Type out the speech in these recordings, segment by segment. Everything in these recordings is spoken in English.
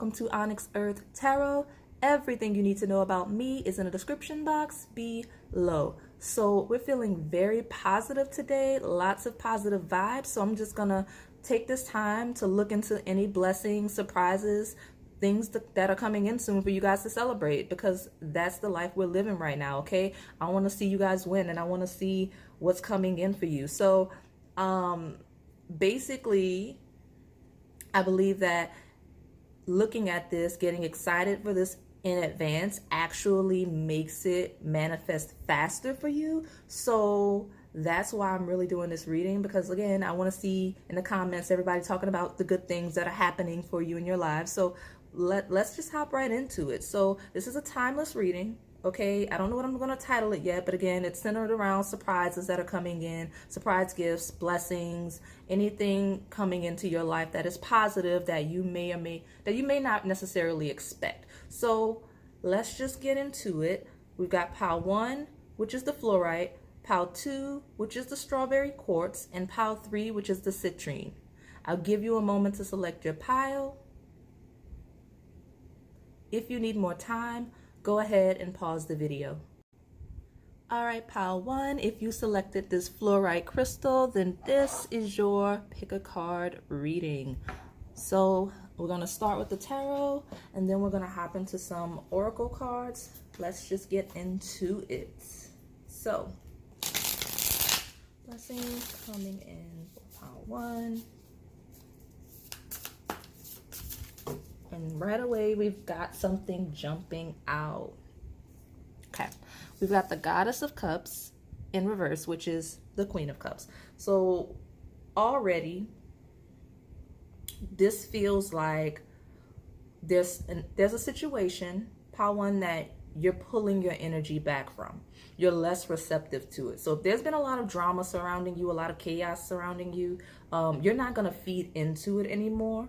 welcome to OnyxEarth Tarot. Everything you need to know about me is in the description box below. So we're feeling very positive today, lots of positive vibes. So I'm just gonna take this time to look into any blessings, surprises, things that are coming in soon for you guys to celebrate, because that's the life we're living right now, okay? I want to see you guys win, and I want to see what's coming in for you. So basically, I believe that looking at this, getting excited for this in advance actually makes it manifest faster for you. So that's why I'm really doing this reading, because again, I want to see in the comments everybody talking about the good things that are happening for you in your lives. So let's just hop right into it. So this is a timeless reading. Okay, I don't know what I'm going to title it yet, but again, it's centered around surprises that are coming in, surprise gifts, blessings, anything coming into your life that is positive that you may not necessarily expect. So let's just get into it. We've got pile 1, which is the fluorite, pile 2, which is the strawberry quartz, and pile 3, which is the citrine. I'll give you a moment to select your pile. If you need more time, go ahead and pause the video. All right, pile 1, if you selected this fluorite crystal, then this is your pick a card reading. So we're gonna start with the tarot, and then we're gonna hop into some oracle cards. Let's just get into it. So, blessings coming in for pile 1. And right away, we've got something jumping out. Okay, we've got the Goddess of Cups in reverse, which is the Queen of Cups. So already, this feels like there's a situation, pile 1, that you're pulling your energy back from. You're less receptive to it. So if there's been a lot of drama surrounding you, a lot of chaos surrounding you, you're not going to feed into it anymore.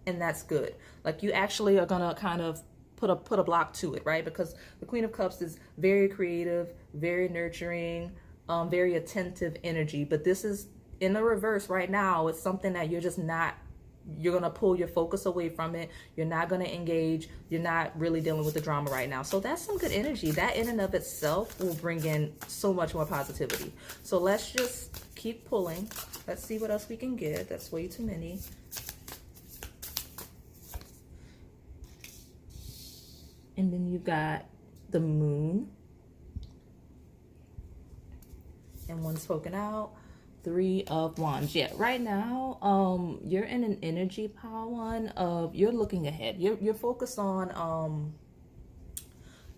And that's good. Like, you actually are gonna kind of put a block to it, right? Because the Queen of Cups is very creative, very nurturing, very attentive energy. But this is in the reverse right now. It's something that you're just not. You're gonna pull your focus away from it. You're not gonna engage. You're not really dealing with the drama right now. So that's some good energy. That in and of itself will bring in so much more positivity. So let's just keep pulling. Let's see what else we can get. That's way too many. And then you've got the moon. And one spoken out. 3 of Wands. Yeah, right now, you're in an energy, pile 1, of you're looking ahead. You're focused on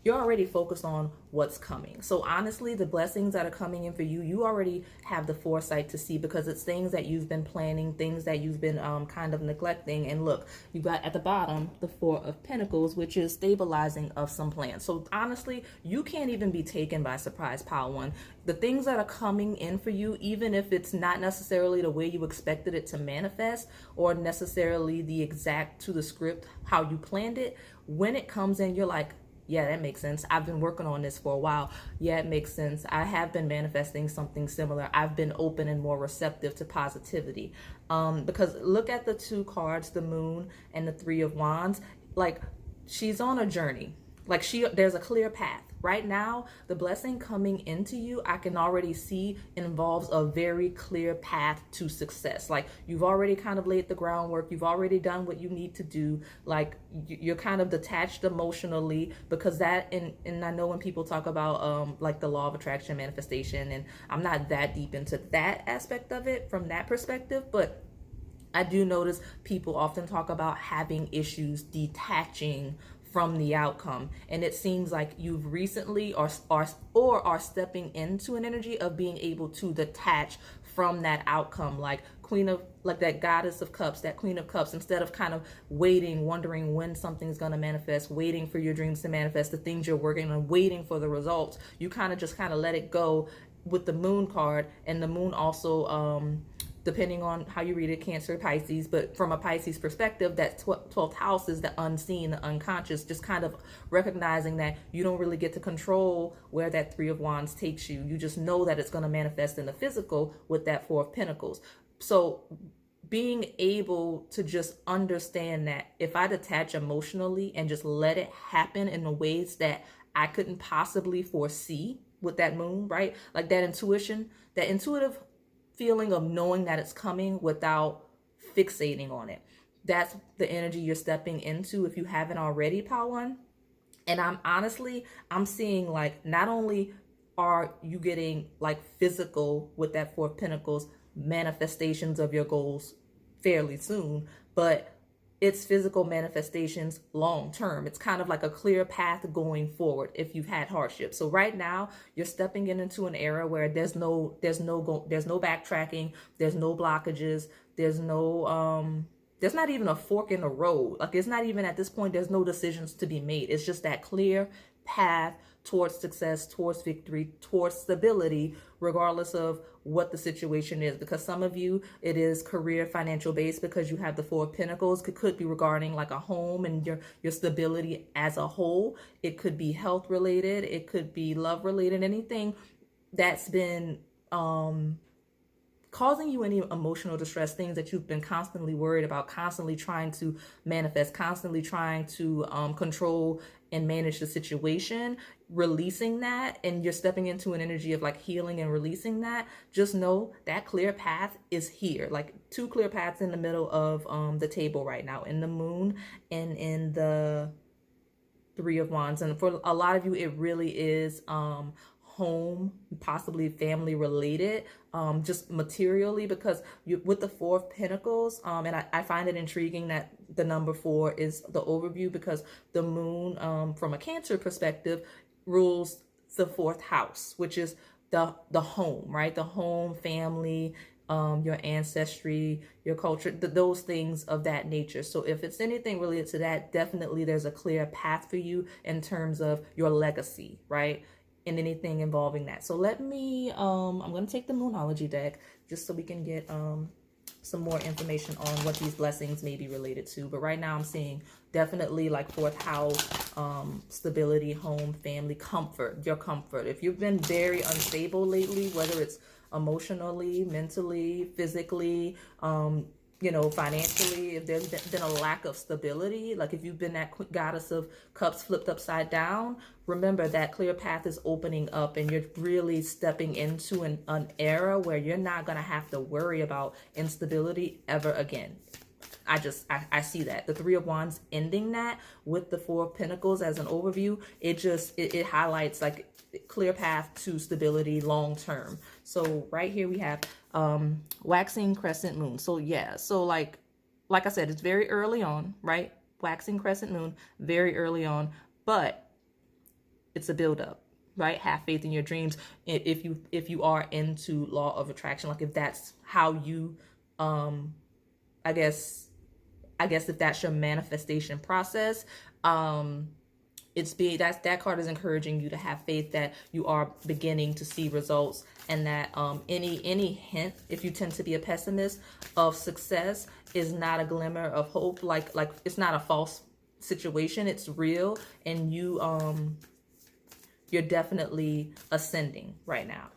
you're already focused on what's coming. So honestly, the blessings that are coming in for you, you already have the foresight to see, because it's things that you've been planning, things that you've been kind of neglecting. And look, you got at the bottom the 4 of Pentacles, which is stabilizing of some plans. So honestly, you can't even be taken by surprise, pile 1. The things that are coming in for you, even if it's not necessarily the way you expected it to manifest, or necessarily the exact to the script how you planned it, when it comes in, you're like, yeah, that makes sense. I've been working on this for a while. Yeah, it makes sense. I have been manifesting something similar. I've been open and more receptive to positivity. Because look at the 2 cards, the moon and the 3 of Wands. Like, she's on a journey. Like, there's a clear path. Right now, the blessing coming into you, I can already see, involves a very clear path to success. Like, you've already kind of laid the groundwork. You've already done what you need to do. Like, you're kind of detached emotionally, because that, and I know when people talk about like the law of attraction, manifestation, and I'm not that deep into that aspect of it from that perspective, but I do notice people often talk about having issues detaching from the outcome. And it seems like you've recently or are stepping into an energy of being able to detach from that outcome, like that Goddess of Cups, that Queen of Cups. Instead of kind of waiting, wondering when something's going to manifest, waiting for your dreams to manifest, the things you're working on, waiting for the results, you kind of let it go with the moon card. And the moon also depending on how you read it, Cancer, Pisces, but from a Pisces perspective, that 12th house is the unseen, the unconscious, just kind of recognizing that you don't really get to control where that 3 of Wands takes you. You just know that it's going to manifest in the physical with that 4 of Pentacles. So being able to just understand that if I detach emotionally and just let it happen in the ways that I couldn't possibly foresee with that moon, right? Like that intuition, that intuitive feeling of knowing that it's coming without fixating on it. That's the energy you're stepping into if you haven't already, Power One. And I'm seeing like not only are you getting like physical with that Four of Pentacles manifestations of your goals fairly soon, but it's physical manifestations long term. It's kind of like a clear path going forward if you've had hardship. So right now you're stepping into an era where there's no backtracking, there's no blockages, there's not even a fork in the road. Like it's not even at this point, there's no decisions to be made. It's just that clear path towards success, towards victory, towards stability, regardless of what the situation is. Because some of you, it is career, financial based because you have the Four of Pentacles. Could be regarding like a home and your stability as a whole. It could be health related. It could be love related. Anything that's been causing you any emotional distress, things that you've been constantly worried about, constantly trying to manifest, constantly trying to control and manage the situation, releasing that, and you're stepping into an energy of like healing and releasing that. Just know that clear path is here. Like two clear paths in the middle of the table right now, in the moon and in the Three of Wands. And for a lot of you, it really is home, possibly family related, just materially, because you with the Four of Pentacles, and I find it intriguing that the number 4 is the overview, because the moon, from a Cancer perspective, rules the 4th house, which is the home, right? The home, family, your ancestry, your culture, those things of that nature. So if it's anything related to that, definitely there's a clear path for you in terms of your legacy, right? And anything involving that. So let me, I'm going to take the Moonology deck just so we can get some more information on what these blessings may be related to. But right now I'm seeing definitely like 4th house, stability, home, family, comfort, your comfort. If you've been very unstable lately, whether it's emotionally, mentally, physically, you know, financially, if there's been a lack of stability, like if you've been that Goddess of Cups flipped upside down, remember that clear path is opening up and you're really stepping into an era where you're not going to have to worry about instability ever again. I see that. The Three of Wands ending that with the Four of Pentacles as an overview, it highlights like clear path to stability long term. So right here we have waxing crescent moon. So yeah, so like I said, it's very early on, right? Waxing crescent moon, very early on, but it's a build up, right? Have faith in your dreams. If you are into law of attraction, like if that's how you, I guess if that's your manifestation process, that card is encouraging you to have faith that you are beginning to see results, and that any hint, if you tend to be a pessimist, of success is not a glimmer of hope. Like it's not a false situation, it's real, and you're definitely ascending right now,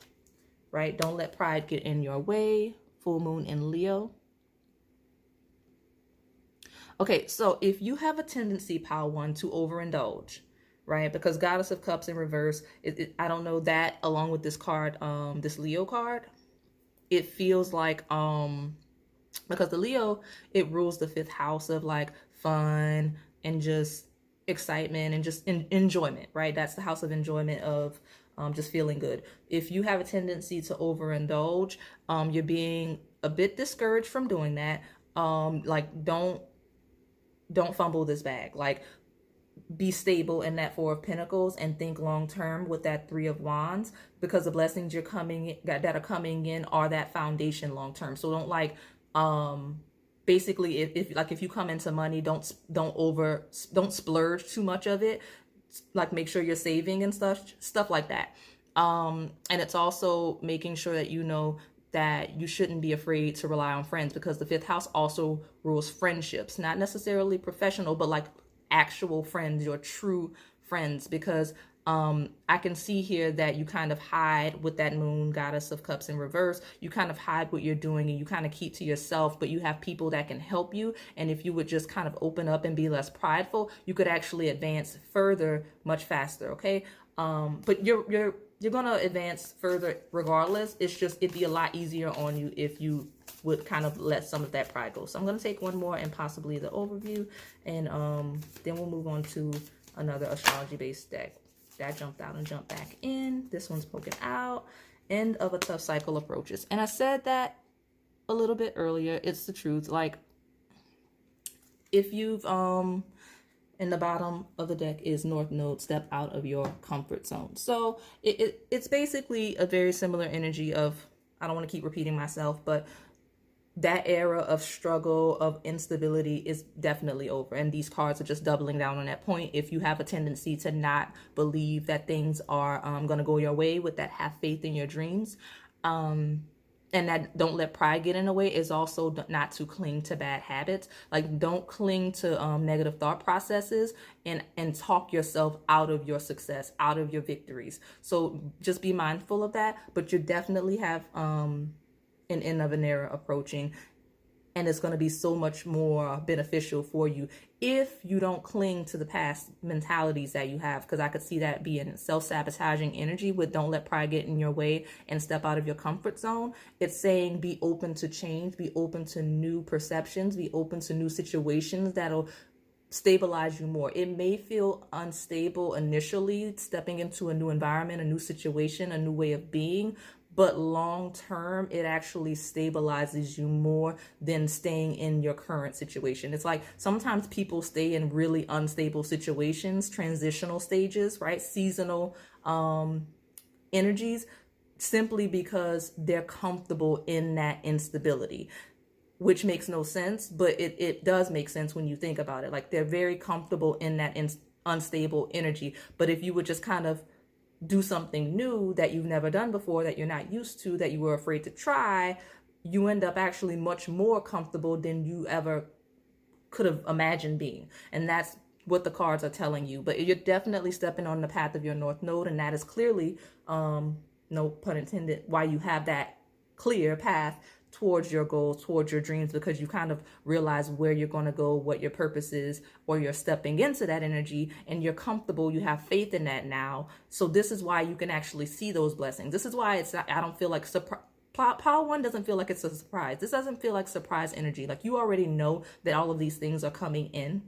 right? Don't let pride get in your way. Full moon in Leo. Okay, so if you have a tendency, Power One, to overindulge, right? Because Goddess of Cups in reverse, I don't know that, along with this card, this Leo card, it feels like, because the Leo, it rules the 5th house of like fun and just excitement and just enjoyment, right? That's the house of enjoyment, of just feeling good. If you have a tendency to overindulge, you're being a bit discouraged from doing that. Like don't fumble this bag. Like be stable in that Four of Pentacles and think long term with that Three of Wands, because the blessings that are coming in are that foundation long term. So don't like basically if you come into money, don't splurge too much of it. Like make sure you're saving and stuff like that. And it's also making sure that you know that you shouldn't be afraid to rely on friends, because the 5th house also rules friendships, not necessarily professional, but like actual friends, your true friends, because I can see here that you kind of hide with that moon goddess of cups in reverse. You kind of hide what you're doing and you kind of keep to yourself, but you have people that can help you. And if you would just kind of open up and be less prideful, you could actually advance further much faster. Okay. But you're going to advance further regardless. It's just, it'd be a lot easier on you if you would kind of let some of that pride go. So I'm going to take one more and possibly the overview, and then we'll move on to another astrology based deck. That jumped out and jumped back in. This one's poking out. End of a tough cycle approaches. And I said that a little bit earlier. It's the truth. Like, if you've in the bottom of the deck is North Node, step out of your comfort zone. So it's basically a very similar energy of, I don't want to keep repeating myself, but that era of struggle, of instability is definitely over. And these cards are just doubling down on that point. If you have a tendency to not believe that things are going to go your way, with that have faith in your dreams, and that don't let pride get in the way, is also not to cling to bad habits. Like, don't cling to negative thought processes and talk yourself out of your success, out of your victories. So just be mindful of that. But you definitely have an end of an era approaching, and it's going to be so much more beneficial for you if you don't cling to the past mentalities that you have, because I could see that being self-sabotaging energy with don't let pride get in your way and step out of your comfort zone. It's saying be open to change, be open to new perceptions, be open to new situations that'll stabilize you more. It may feel unstable initially, stepping into a new environment, a new situation, a new way of being, but long term, it actually stabilizes you more than staying in your current situation. It's like sometimes people stay in really unstable situations, transitional stages, right? Seasonal energies, simply because they're comfortable in that instability, which makes no sense, but it does make sense when you think about it. Like, they're very comfortable in that unstable energy. But if you would just kind of do something new that you've never done before, that you're not used to, that you were afraid to try, you end up actually much more comfortable than you ever could have imagined being. And that's what the cards are telling you. But you're definitely stepping on the path of your North Node, and that is clearly, no pun intended, why you have that clear path towards your goals, towards your dreams, because you kind of realize where you're going to go, what your purpose is, or you're stepping into that energy and you're comfortable. You have faith in that now. So this is why you can actually see those blessings. This is why it's not, I don't feel like Pile 1 doesn't feel like it's a surprise. This doesn't feel like surprise energy. Like, you already know that all of these things are coming in.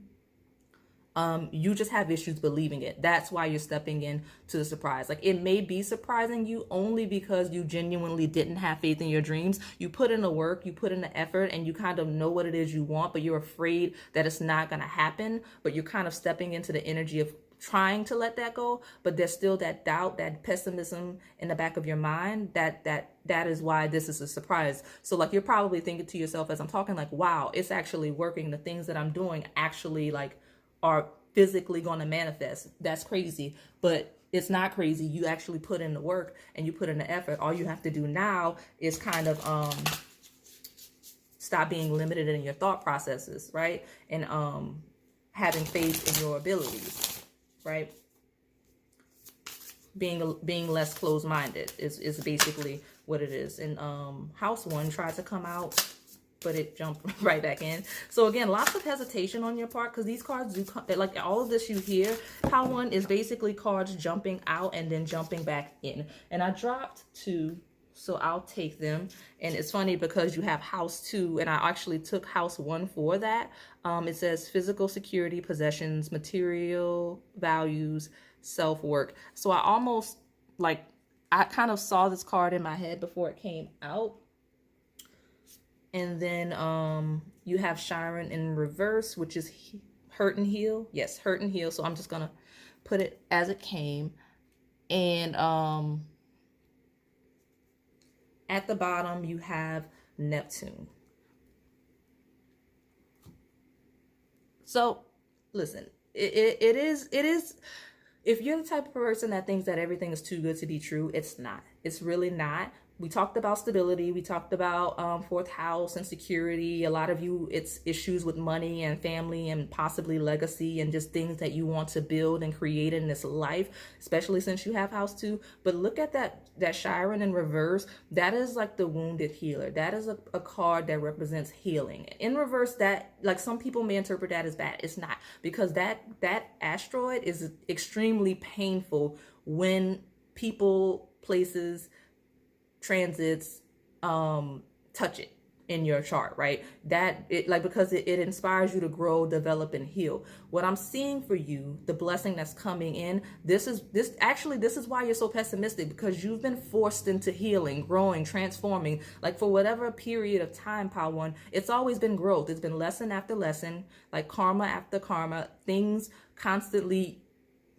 You just have issues believing it. That's why you're stepping in to the surprise. Like, it may be surprising you only because you genuinely didn't have faith in your dreams. You put in the work, you put in the effort, and you kind of know what it is you want, but you're afraid that it's not going to happen. But you're kind of stepping into the energy of trying to let that go, but there's still that doubt, that pessimism in the back of your mind. That is why this is a surprise. So, like, you're probably thinking to yourself as I'm talking, like, wow, it's actually working. The things that I'm doing actually, like, are physically going to manifest. That's crazy, but it's not crazy. You actually put in the work and you put in the effort. All you have to do now is kind of stop being limited in your thought processes, right? And having faith in your abilities, right? Being less closed-minded is basically what it is. And House 1 tried to come out, but it jumped right back in. So again, lots of hesitation on your part, because these cards do come, like all of this you hear. Pile 1 is basically cards jumping out and then jumping back in. And I dropped 2, so I'll take them. And it's funny because you have House 2, and I actually took House 1 for that. It says physical security, possessions, material values, self-work. So I almost, like, I kind of saw this card in my head before it came out. And then you have Citrine in reverse, which is hurt and heal. Yes, hurt and heal. So I'm just going to put it as it came. And at the bottom, you have Neptune. So listen, it is, if you're the type of person that thinks that everything is too good to be true, it's not. It's really not. we talked about stability. We talked about fourth house and security. A lot of you, it's issues with money and family and possibly legacy and just things that you want to build and create in this life, especially since you have house 2. But look at that Chiron in reverse. That is like the wounded healer. That is a card that represents healing. In reverse, that, like, some people may interpret that as bad. It's not, because that asteroid is extremely painful when people, places, transits touch it in your chart, right? That it, like, because it inspires you to grow, develop, and heal. What I'm seeing for you, the blessing that's coming in, this is why you're so pessimistic, because you've been forced into healing, growing, transforming, like, for whatever period of time, Power One. It's always been growth. It's been lesson after lesson, like karma after karma, things constantly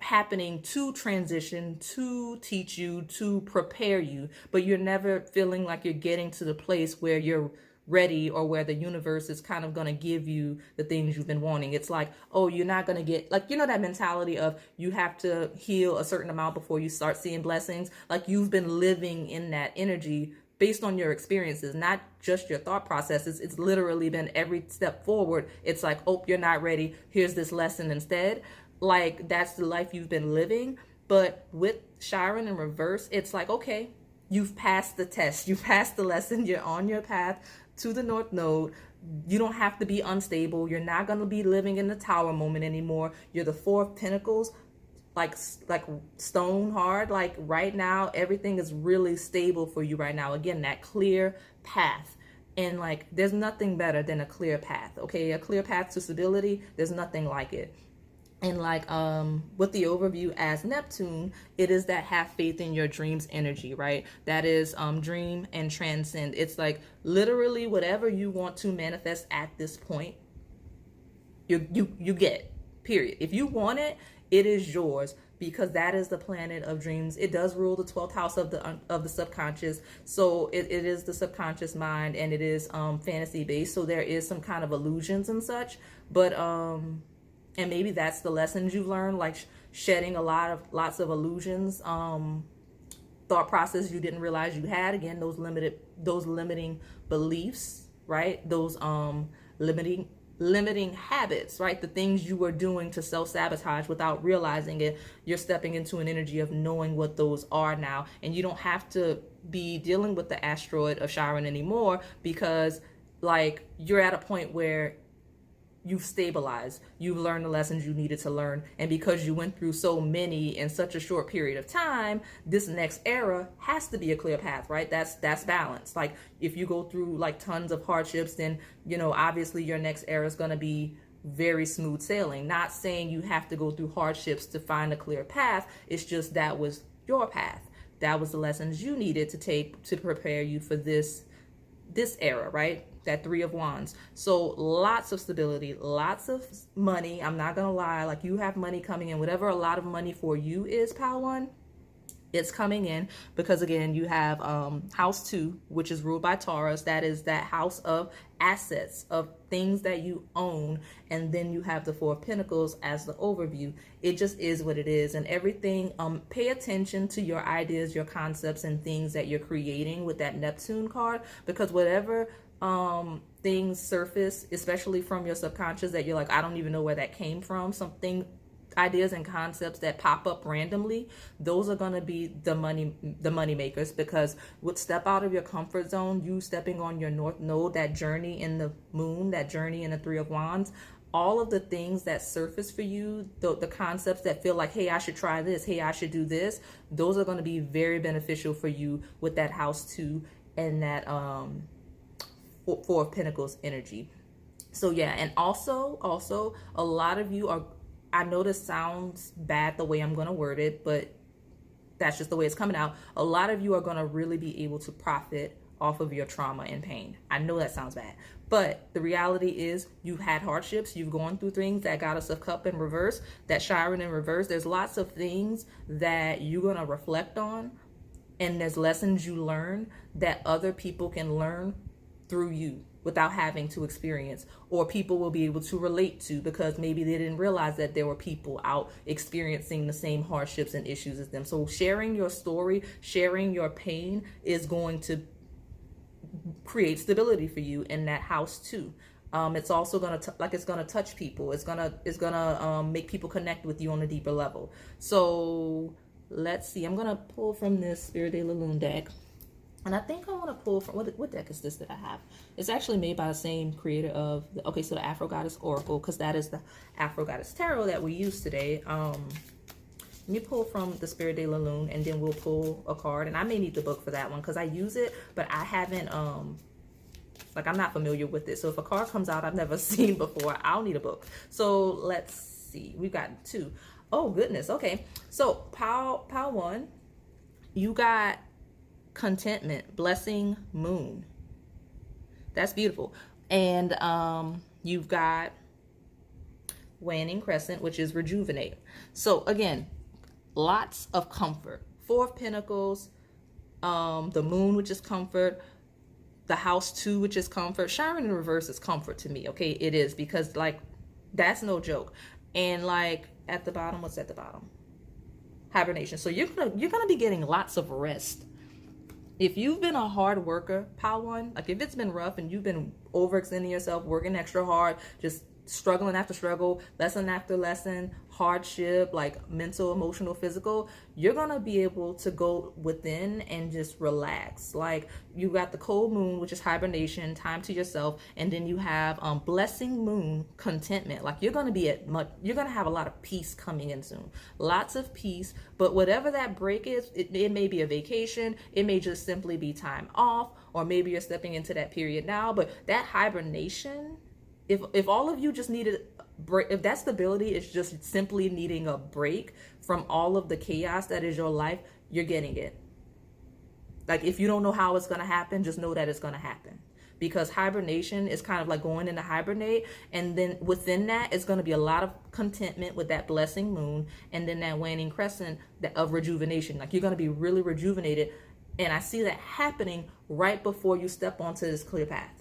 happening to transition, to teach you, to prepare you, but you're never feeling like you're getting to the place where you're ready, or where the universe is kind of going to give you the things you've been wanting. It's like, oh, you're not going to get, like, you know, that mentality of you have to heal a certain amount before you start seeing blessings. Like, you've been living in that energy based on your experiences, not just your thought processes. It's literally been every step forward. It's like, oh, you're not ready. Here's this lesson instead. Like, that's the life you've been living. But with Chiron in reverse, it's like, okay, you've passed the test. You passed the lesson. You're on your path to the North Node. You don't have to be unstable. You're not going to be living in the Tower moment anymore. You're the 4 of Pentacles, like stone hard. Like, right now, everything is really stable for you right now. Again, that clear path. And, like, there's nothing better than a clear path, okay? A clear path to stability, there's nothing like it. And, like, with the overview as Neptune, it is that have faith in your dreams energy, right? That is dream and transcend. It's like literally whatever you want to manifest at this point, you get, period. If you want it, it is yours, because that is the planet of dreams. It does rule the 12th house of the subconscious. So it is the subconscious mind, and it is fantasy based. So there is some kind of illusions and such, but and maybe that's the lessons you've learned, like shedding lots of illusions, thought process you didn't realize you had. Again, those limiting beliefs, right? Those limiting habits, right? The things you were doing to self-sabotage without realizing it. You're stepping into an energy of knowing what those are now, and you don't have to be dealing with the asteroid of Chiron anymore, because, like, you're at a point where you've stabilized, you've learned the lessons you needed to learn, and because you went through so many in such a short period of time, this next era has to be a clear path, right? That's balance. Like, if you go through like tons of hardships, then, you know, obviously your next era is going to be very smooth sailing. Not saying you have to go through hardships to find a clear path. It's just that was your path. That was the lessons you needed to take to prepare you for this era, right? That 3 of Wands. So lots of stability, lots of money. I'm not gonna lie, like, you have money coming in. Whatever a lot of money for you is, Power One, it's coming in, because again, you have house 2, which is ruled by Taurus. That is that house of assets, of things that you own. And then you have the 4 of Pentacles as the overview. It just is what it is. And everything, pay attention to your ideas, your concepts, and things that you're creating with that Neptune card, because whatever things surface, especially from your subconscious, that you're like, I don't even know where that came from, something, ideas and concepts that pop up randomly, those are going to be the money makers. Because with step out of your comfort zone, you stepping on your North Node, that journey in the moon, that journey in the 3 of Wands, all of the things that surface for you, the concepts that feel like, hey, I should try this, hey, I should do this, those are going to be very beneficial for you with that house 2 and that 4 of Pentacles energy. So yeah, and also a lot of you are, I know this sounds bad the way I'm going to word it, but that's just the way it's coming out. A lot of you are going to really be able to profit off of your trauma and pain. I know that sounds bad, but the reality is you've had hardships, you've gone through things that got us a cup in reverse, that Chiron in reverse. There's lots of things that you're going to reflect on, and there's lessons you learn that other people can learn through you. without having to experience, or people will be able to relate to because maybe they didn't realize that there were people out experiencing the same hardships and issues as them. So sharing your story, sharing your pain is going to create stability for you in that house too. It's also it's gonna touch people. It's gonna make people connect with you on a deeper level. So let's see. I'm gonna pull from this Spirit de la Lune deck. And I think I want to pull from, what deck is this that I have? It's actually made by the same creator of, the Afro Goddess Oracle, because that is the Afro Goddess Tarot that we use today. Let me pull from the Spirit de la Lune, and then we'll pull a card. And I may need the book for that one, because I use it, but I haven't, I'm not familiar with it. So if a card comes out I've never seen before, I'll need a book. So let's see. We've got 2. Oh, goodness. Okay. So, pile 1, you got contentment, blessing, moon. That's beautiful. And you've got waning crescent, which is rejuvenate. So again, lots of comfort. 4 of Pentacles, the moon, which is comfort, the house 2, which is comfort. Chiron in reverse is comfort to me. Okay, it is, because like that's no joke. And like at the bottom, what's at the bottom? Hibernation. So you're gonna be getting lots of rest. If you've been a hard worker, pile 1, like if it's been rough and you've been overextending yourself, working extra hard, just struggling after struggle, lesson after lesson, hardship, like mental, emotional, physical, you're gonna be able to go within and just relax. Like you got the cold moon, which is hibernation, time to yourself, and then you have blessing moon, contentment. Like you're gonna have a lot of peace coming in soon, lots of peace. But whatever that break is, it may be a vacation, it may just simply be time off, or maybe you're stepping into that period now. But that hibernation, if all of you just needed break, if that stability is just simply needing a break from all of the chaos that is your life, you're getting it. Like if you don't know how it's going to happen, just know that it's going to happen, because hibernation is kind of like going into hibernate, and then within that it's going to be a lot of contentment with that blessing moon, and then that waning crescent of rejuvenation. Like you're going to be really rejuvenated, and I see that happening right before you step onto this clear path.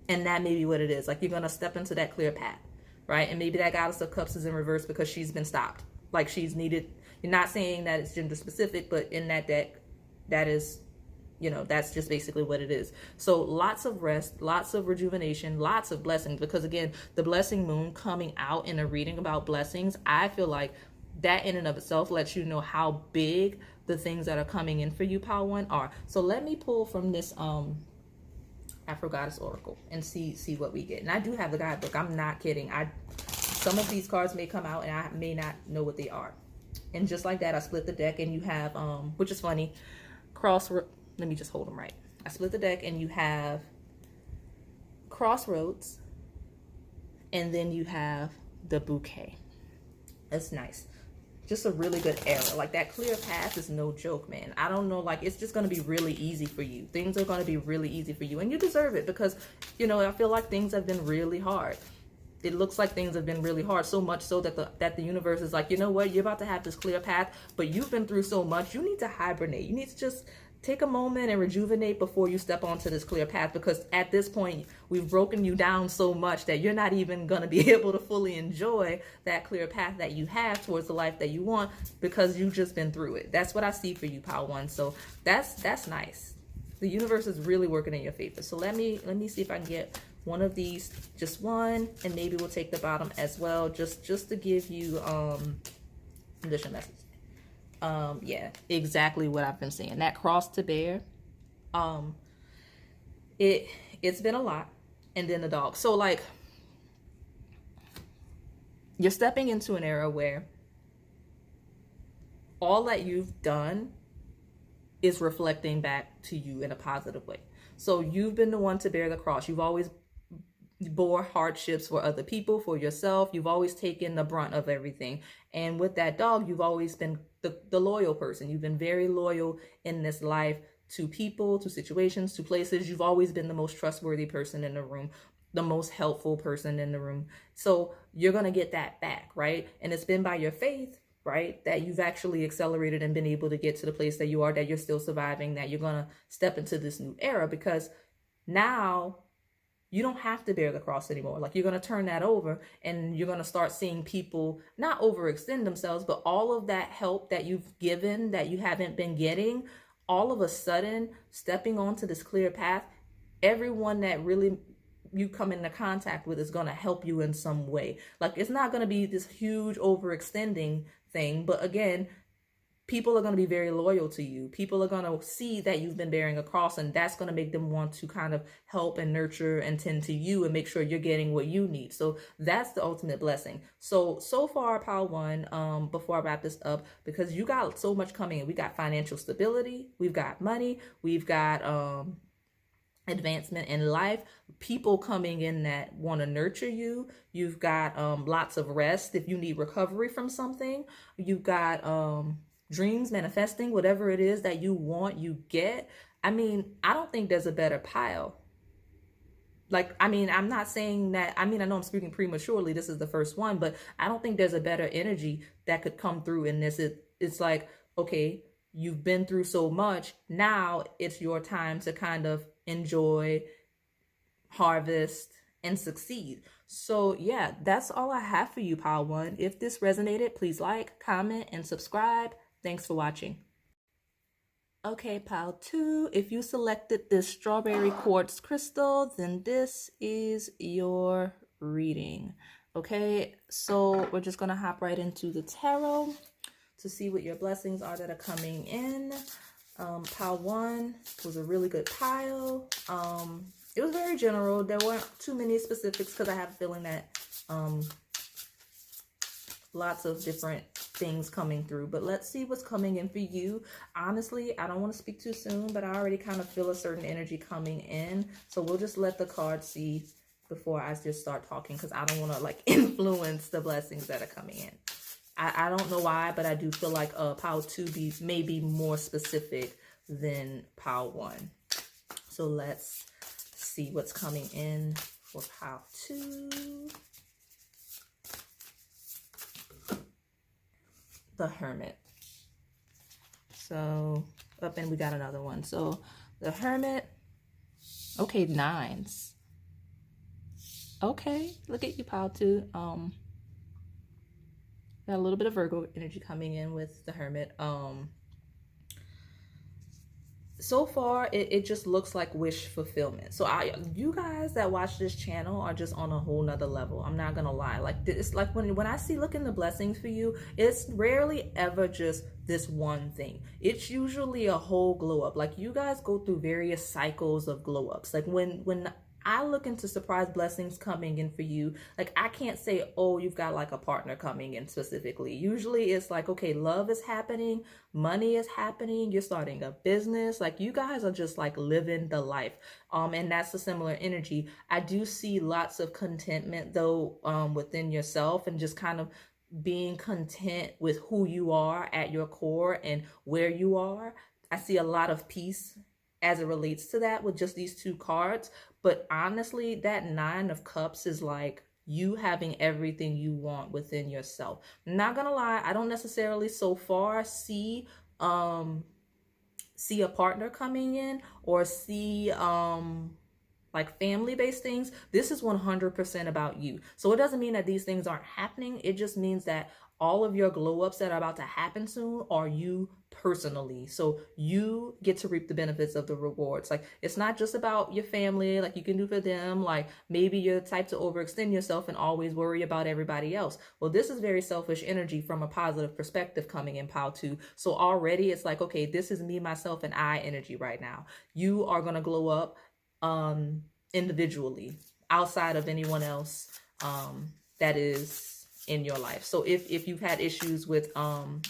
And that may be what it is. Like you're going to step into that clear path, right? And maybe that Goddess of Cups is in reverse because she's been stopped. Like she's needed. You're not saying that it's gender specific, but in that deck, that is, that's just basically what it is. So lots of rest, lots of rejuvenation, lots of blessings. Because again, the blessing moon coming out in a reading about blessings, I feel like that in and of itself lets you know how big the things that are coming in for you, pile 1, are. So let me pull from this Afro Goddess Oracle and see what we get. And I do have the guidebook. I'm not kidding. Some of these cards may come out and I may not know what they are. And just like that, I split the deck, and you have, which is funny, let me just hold them right. I split the deck, and you have Crossroads, and then you have the Bouquet. That's nice. Just a really good era. Like that clear path is no joke, man. I don't know, like it's just going to be really easy for you. Things are going to be really easy for you, and you deserve it, because I feel like things have been really hard. It looks like things have been really hard, so much so that the universe is like, you know what, you're about to have this clear path, but you've been through so much, you need to hibernate. You need to just take a moment and rejuvenate before you step onto this clear path, because at this point we've broken you down so much that you're not even going to be able to fully enjoy that clear path that you have towards the life that you want, because you've just been through it. That's what I see for you, pile 1. So that's nice. The universe is really working in your favor. So let me see if I can get one of these, just one, and maybe we'll take the bottom as well, just to give you additional message. Yeah, exactly what I've been saying. That cross to bear, it's been a lot. And then the dog. So like you're stepping into an era where all that you've done is reflecting back to you in a positive way. So you've been the one to bear the cross. You've always bore hardships for other people, for yourself. You've always taken the brunt of everything. And with that dog, you've always been the loyal person. You've been very loyal in this life to people, to situations, to places. You've always been the most trustworthy person in the room, the most helpful person in the room. So you're going to get that back, right? And it's been by your faith, right, that you've actually accelerated and been able to get to the place that you are, that you're still surviving, that you're going to step into this new era, because now You don't have to bear the cross anymore. Like, you're going to turn that over, and you're going to start seeing people not overextend themselves, but all of that help that you've given that you haven't been getting, all of a sudden stepping onto this clear path, everyone that really you come into contact with is going to help you in some way. Like, it's not going to be this huge overextending thing, but again, people are going to be very loyal to you. People are going to see that you've been bearing a cross, and that's going to make them want to kind of help and nurture and tend to you and make sure you're getting what you need. So that's the ultimate blessing. So far, pile one, before I wrap this up, because you got so much coming in. We got financial stability, we've got money, we've got advancement in life, people coming in that want to nurture you. You've got lots of rest if you need recovery from something. You've got dreams manifesting, whatever it is that you want, you get. I mean, I don't think there's a better pile. Like, I mean, I'm not saying that, I mean, I know I'm speaking prematurely, this is the first one, but I don't think there's a better energy that could come through in this. It's like, okay, you've been through so much, now it's your time to kind of enjoy, harvest, and succeed. So yeah, that's all I have for you, pile one. If this resonated, please like, comment, and subscribe. Thanks for watching. Okay, pile two, if you selected this strawberry quartz crystal, then this is your reading. Okay, so we're just gonna hop right into the tarot to see what your blessings are that are coming in. Pile one was a really good pile. It was very general. There weren't too many specifics because I have a feeling that lots of different things coming through. But let's see what's coming in for you. Honestly, I don't want to speak too soon, but I already kind of feel a certain energy coming in. So we'll just let the cards see before I just start talking, because I don't want to like influence the blessings that are coming in. I don't know why, but I do feel like pile two may be more specific than pile one. So let's see what's coming in for pile two. The Hermit. So up, and we got another one. So the Hermit. Okay, nines. Okay, look at you, pile two. Got a little bit of Virgo energy coming in with the Hermit. So far, it just looks like wish fulfillment. So you guys that watch this channel are just on a whole nother level. I'm not gonna lie. Like, it's like when I see looking the blessings for you, it's rarely ever just this one thing. It's usually a whole glow up. Like, you guys go through various cycles of glow ups. Like when I look into surprise blessings coming in for you, like, I can't say, oh, you've got like a partner coming in specifically. Usually it's like, okay, love is happening, money is happening, you're starting a business. Like, you guys are just like living the life. And that's a similar energy. I do see lots of contentment though, within yourself, and just kind of being content with who you are at your core and where you are. I see a lot of peace as it relates to that with just these two cards. But honestly, that Nine of Cups is like you having everything you want within yourself. Not gonna lie, I don't necessarily so far see a partner coming in or see like family-based things. This is 100% about you. So it doesn't mean that these things aren't happening. It just means that all of your glow-ups that are about to happen soon are you personally. So you get to reap the benefits of the rewards. Like, it's not just about your family, like you can do for them. Like, maybe you're the type to overextend yourself and always worry about everybody else. Well, this is very selfish energy from a positive perspective coming in pile two. So already it's like, okay, this is me, myself, and I energy right now. You are going to glow up individually outside of anyone else that is in your life. So if you've had issues with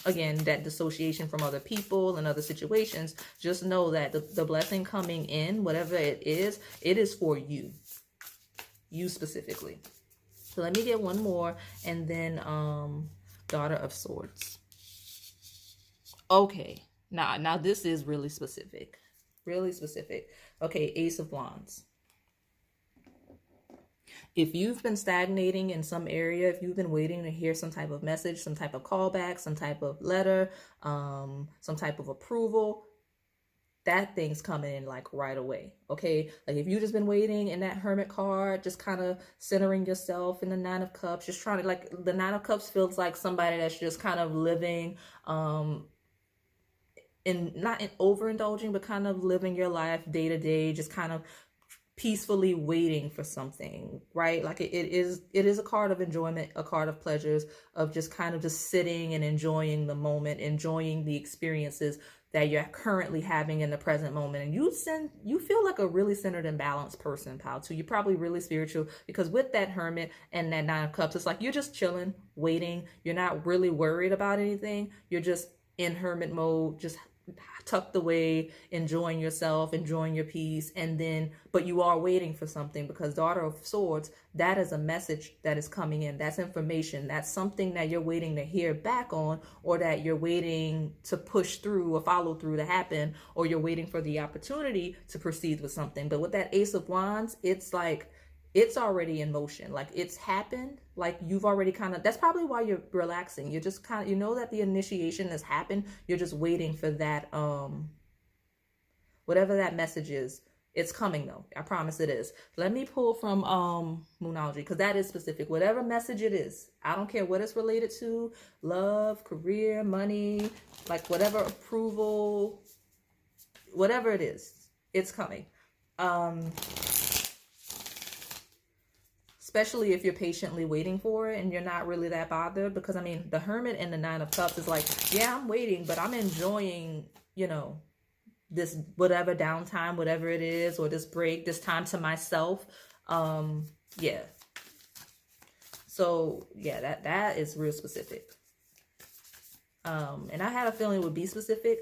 again, that dissociation from other people and other situations, just know that the blessing coming in, whatever it is for you specifically. So let me get one more, and then Daughter of Swords. Okay, now this is really specific. Okay, Ace of Wands. If you've been stagnating in some area, if you've been waiting to hear some type of message, some type of callback, some type of letter, some type of approval, that thing's coming in like right away. Okay, like if you just been waiting in that Hermit card, just kind of centering yourself in the Nine of Cups, just trying to, like, the Nine of Cups feels like somebody that's just kind of living in, not in overindulging, but kind of living your life day to day, just kind of peacefully waiting for something, right? Like it is a card of enjoyment, a card of pleasures, of just kind of just sitting and enjoying the moment, enjoying the experiences that you're currently having in the present moment. And you feel like a really centered and balanced person, pal, too. You're probably really spiritual, because with that Hermit and that Nine of Cups, it's like you're just chilling, waiting. You're not really worried about anything. You're just in Hermit mode, just tucked away, enjoying yourself, enjoying your peace. And then, but you are waiting for something, because Daughter of Swords, that is a message that is coming in. That's information. That's something that you're waiting to hear back on, or that you're waiting to push through or follow through to happen, or you're waiting for the opportunity to proceed with something. But with that Ace of Wands, it's like, it's already in motion. Like, it's happened. Like, you've already kind of, that's probably why you're relaxing. You're just kind of, you know that the initiation has happened. You're just waiting for that, whatever that message is. It's coming though. I promise it is. Let me pull from Moonology, because that is specific. Whatever message it is, I don't care what it's related to, love, career, money, like whatever, approval, whatever it is, it's coming. Especially if you're patiently waiting for it and you're not really that bothered. Because I mean, the Hermit and the Nine of Cups is like, yeah, I'm waiting, but I'm enjoying, you know, this whatever downtime, whatever it is, or this break, this time to myself. Yeah. So yeah, that is real specific. And I had a feeling it would be specific.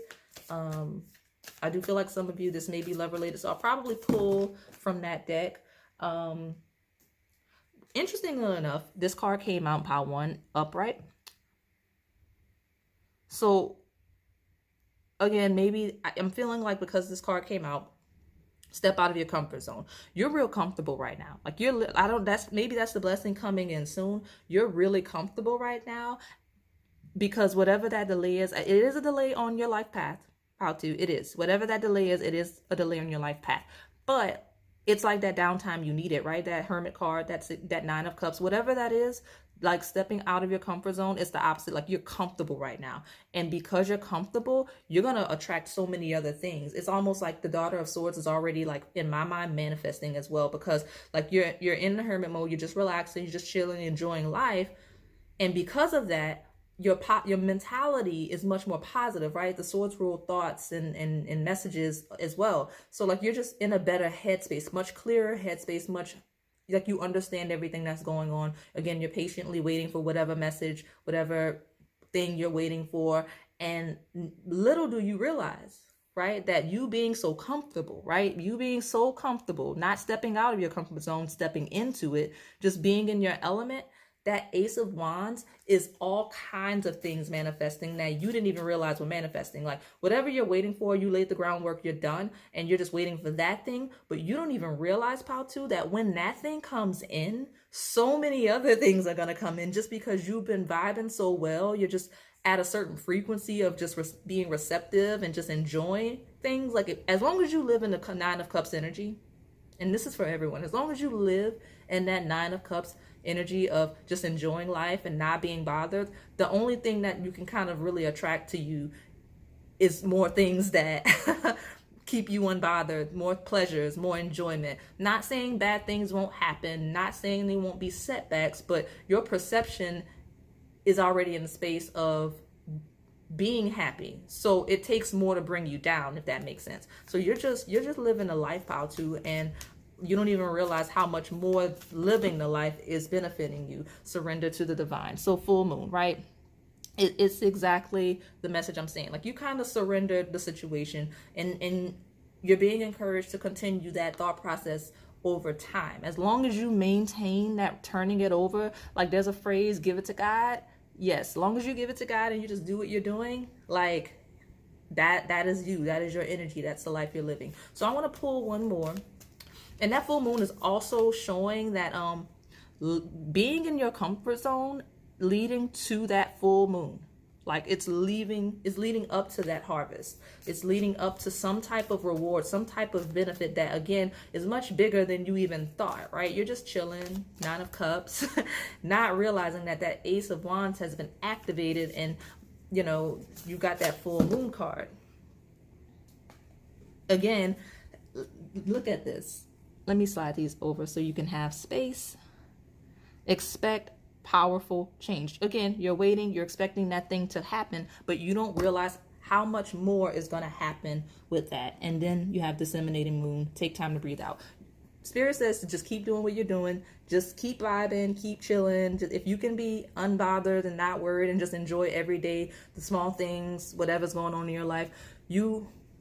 I do feel like some of you, this may be love related, so I'll probably pull from that deck. Interestingly enough, this card came out, pile 1, upright. So again, maybe I'm feeling like, because this card came out, step out of your comfort zone. You're real comfortable right now. Like, maybe that's the blessing coming in soon. You're really comfortable right now, because whatever that delay is, it is a delay on your life path. How to, it is. Whatever that delay is, it is a delay on your life path. But it's like that downtime you need it, right? That Hermit card, that Nine of Cups, whatever that is, like stepping out of your comfort zone, it's the opposite. Like, you're comfortable right now. And because you're comfortable, you're going to attract so many other things. It's almost like the Daughter of Swords is already, like, in my mind, manifesting as well, because like you're in the Hermit mode, you're just relaxing, you're just chilling, enjoying life. And because of that, your mentality is much more positive, right? The swords rule thoughts and messages as well. So like, you're just in a better headspace, much clearer headspace, much like you understand everything that's going on. Again, you're patiently waiting for whatever message, whatever thing you're waiting for. And little do you realize, right, that you being so comfortable, right? You being so comfortable, not stepping out of your comfort zone, stepping into it, just being in your element, that Ace of Wands is all kinds of things manifesting that you didn't even realize were manifesting. Like, whatever you're waiting for, you laid the groundwork, you're done, and you're just waiting for that thing. But you don't even realize, pal, too, that when that thing comes in, so many other things are going to come in, just because you've been vibing so well. You're just at a certain frequency of just being receptive and just enjoying things. Like, as long as you live in the Nine of Cups energy, and this is for everyone, as long as you live in that Nine of Cups energy of just enjoying life and not being bothered, the only thing that you can kind of really attract to you is more things that keep you unbothered, more pleasures, more enjoyment. Not saying bad things won't happen, not saying they won't be setbacks, but your perception is already in the space of being happy. So it takes more to bring you down, if that makes sense. So you're just living a life, pal, too, and you don't even realize how much more living the life is benefiting you. Surrender to the divine. So full moon, right? It's exactly the message I'm saying. Like, you kind of surrendered the situation, and you're being encouraged to continue that thought process over time. As long as you maintain that turning it over, like there's a phrase, give it to God. Yes, as long as you give it to God and you just do what you're doing, like that is you. That is your energy. That's the life you're living. So I want to pull one more. And that full moon is also showing that being in your comfort zone leading to that full moon. Like it's leading up to that harvest. It's leading up to some type of reward, some type of benefit that again is much bigger than you even thought, right? You're just chilling, 9 of Cups, not realizing that that Ace of Wands has been activated, and you know, you got that full moon card. Again, look at this. Let me slide these over so you can have space. Expect powerful change. Again, you're waiting, you're expecting that thing to happen, but you don't realize how much more is going to happen with that. And then you have disseminating moon. Take time to breathe out. Spirit says to just keep doing what you're doing. Just keep vibing, keep chilling. Just, if you can be unbothered and not worried and just enjoy every day, the small things, whatever's going on in your life,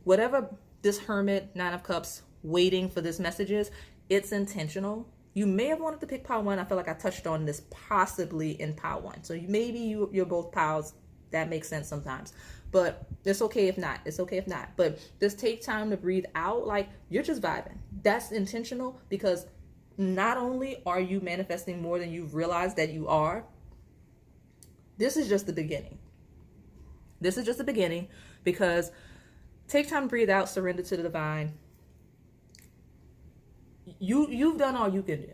whatever this Hermit, 9 of Cups, waiting for this message is, it's intentional. You may have wanted to pick pile 1. I feel like I touched on this possibly in pile 1. So maybe you're both piles. That makes sense sometimes. But it's okay if not. It's okay if not. But just take time to breathe out. Like you're just vibing. That's intentional, because not only are you manifesting more than you've realized that you are, this is just the beginning. This is just the beginning, because take time to breathe out, surrender to the divine. You've done all you can do.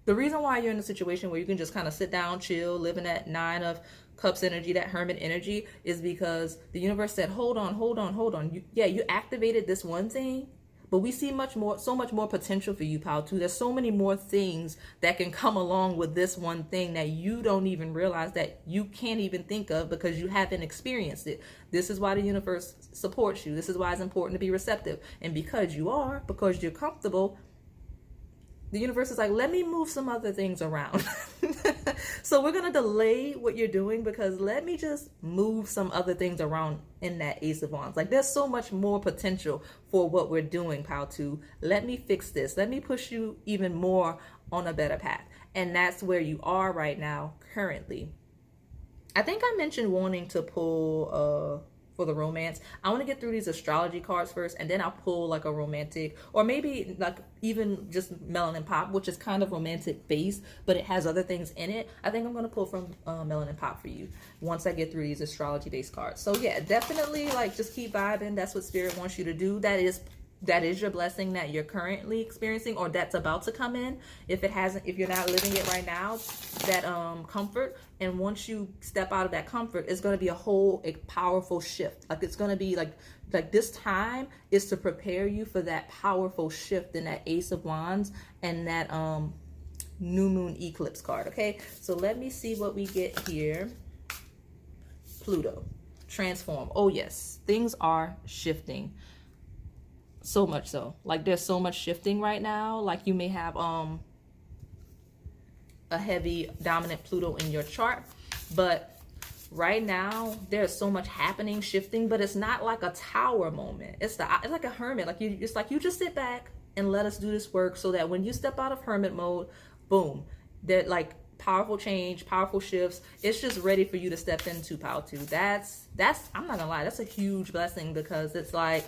The reason why you're in a situation where you can just kind of sit down, chill, live in that 9 of Cups energy, that Hermit energy, is because the universe said, hold on. You activated this one thing, but we see so much more potential for you, pal, too. There's so many more things that can come along with this one thing that you don't even realize, that you can't even think of because you haven't experienced it. This is why the universe supports you. This is why it's important to be receptive. And because you're comfortable, the universe is like, let me move some other things around. So we're going to delay what you're doing, because let me just move some other things around in that Ace of Wands. Like there's so much more potential for what we're doing, pal, too. Let me fix this. Let me push you even more on a better path. And that's where you are right now, currently. I think I mentioned wanting to pull for the romance. I want to get through these astrology cards first, and then I'll pull like a romantic, or maybe like even just Melanin Pop, which is kind of romantic based, but it has other things in it. I think I'm going to pull from Melanin Pop for you once I get through these astrology based cards. So yeah, definitely like just keep vibing. That's what Spirit wants you to do. That is your blessing that you're currently experiencing, or that's about to come in. If you're not living it right now, that comfort. And once you step out of that comfort, it's going to be a powerful shift. Like it's going to be like this time is to prepare you for that powerful shift in that Ace of Wands and that new moon eclipse card. Okay, so let me see what we get here. Pluto, transform. Oh yes, things are shifting. So much so, like there's so much shifting right now. Like you may have a heavy dominant Pluto in your chart, but right now there's so much happening, shifting, but it's not like a tower moment. It's like a hermit. Like you just sit back and let us do this work, so that when you step out of hermit mode, boom, that like powerful change, powerful shifts. It's just ready for you to step into, pal, too. That's I'm not gonna lie, that's a huge blessing, because it's like,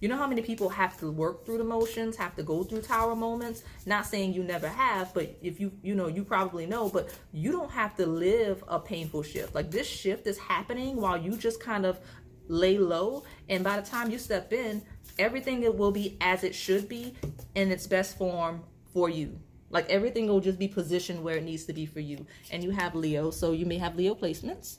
you know how many people have to work through the motions, have to go through tower moments? Not saying you never have, but if you probably know, but you don't have to live a painful shift. Like this shift is happening while you just kind of lay low. And by the time you step in, everything will be as it should be in its best form for you. Like everything will just be positioned where it needs to be for you. And you have Leo, so you may have Leo placements.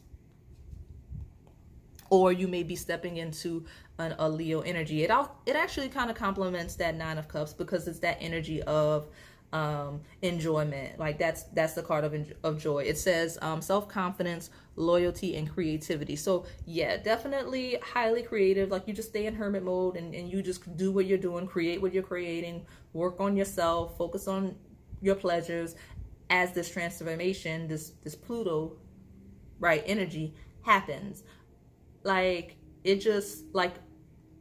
Or you may be stepping into a Leo energy. It actually kind of complements that 9 of Cups, because it's that energy of enjoyment. Like that's the card of joy. It says self-confidence, loyalty, and creativity. So yeah, definitely highly creative. Like you just stay in hermit mode and you just do what you're doing, create what you're creating, work on yourself, focus on your pleasures as this transformation, this Pluto, right, energy happens. Like it just like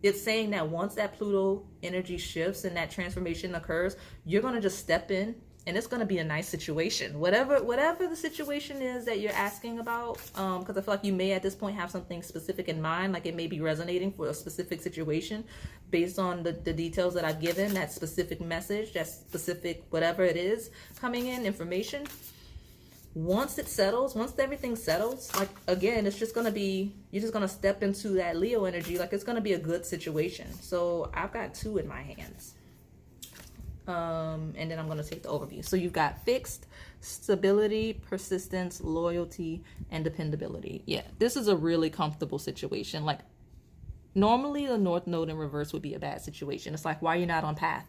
it's saying that once that Pluto energy shifts and that transformation occurs, you're going to just step in, and it's going to be a nice situation, whatever the situation is that you're asking about, because I feel like you may at this point have something specific in mind. Like it may be resonating for a specific situation based on the details that I've given, that specific message, that specific whatever it is coming in, information. once it settles, once everything settles, like again, it's just gonna be, you're just gonna step into that Leo energy. Like it's gonna be a good situation. So I've got 2 in my hands. And then I'm gonna take the overview. So you've got fixed, stability, persistence, loyalty, and dependability. Yeah, this is a really comfortable situation. Like normally the North Node in reverse would be a bad situation. It's like, why are you not on path?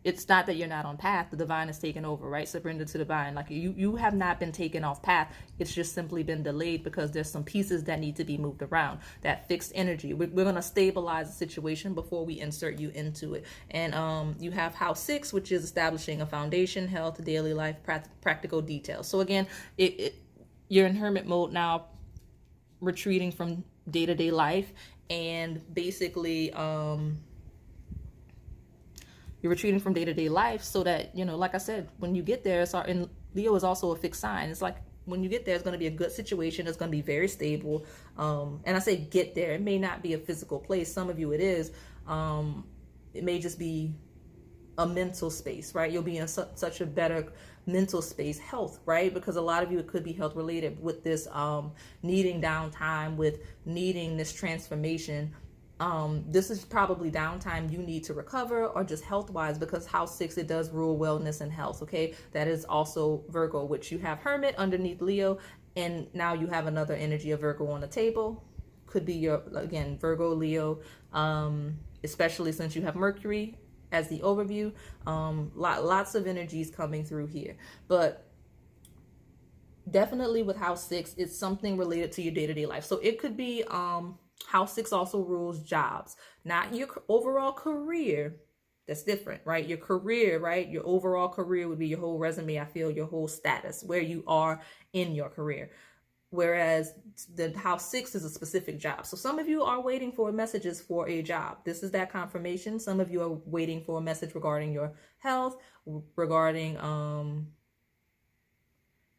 It's not that you're not on path. The divine is taken over, right? Surrender to divine. Like you have not been taken off path. It's just simply been delayed because there's some pieces that need to be moved around. That fixed energy. We're going to stabilize the situation before we insert you into it. And you have house 6, which is establishing a foundation, health, daily life, practical details. So again, you're in hermit mode now, retreating from day-to-day life, and basically you're retreating from day-to-day life so that, you know, like I said, when you get there, and Leo is also a fixed sign. It's like when you get there, it's going to be a good situation. It's going to be very stable. And I say get there. It may not be a physical place. Some of you it is. It may just be a mental space, right? You'll be in such a better mental space. Health, right? Because a lot of you, it could be health related with this needing downtime, with needing this transformation. This is probably downtime you need to recover, or just health wise, because house 6, it does rule wellness and health. Okay. That is also Virgo, which you have Hermit underneath Leo. And now you have another energy of Virgo on the table. Could be your, again, Virgo, Leo, especially since you have Mercury as the overview. Lots of energies coming through here, but definitely with house 6, it's something related to your day-to-day life. So it could be, house 6 also rules jobs, not your overall career. That's different, right? Your career, right? Your overall career would be your whole resume. I feel your whole status, where you are in your career. Whereas the house 6 is a specific job. So some of you are waiting for messages for a job. This is that confirmation. Some of you are waiting for a message regarding your health, regarding,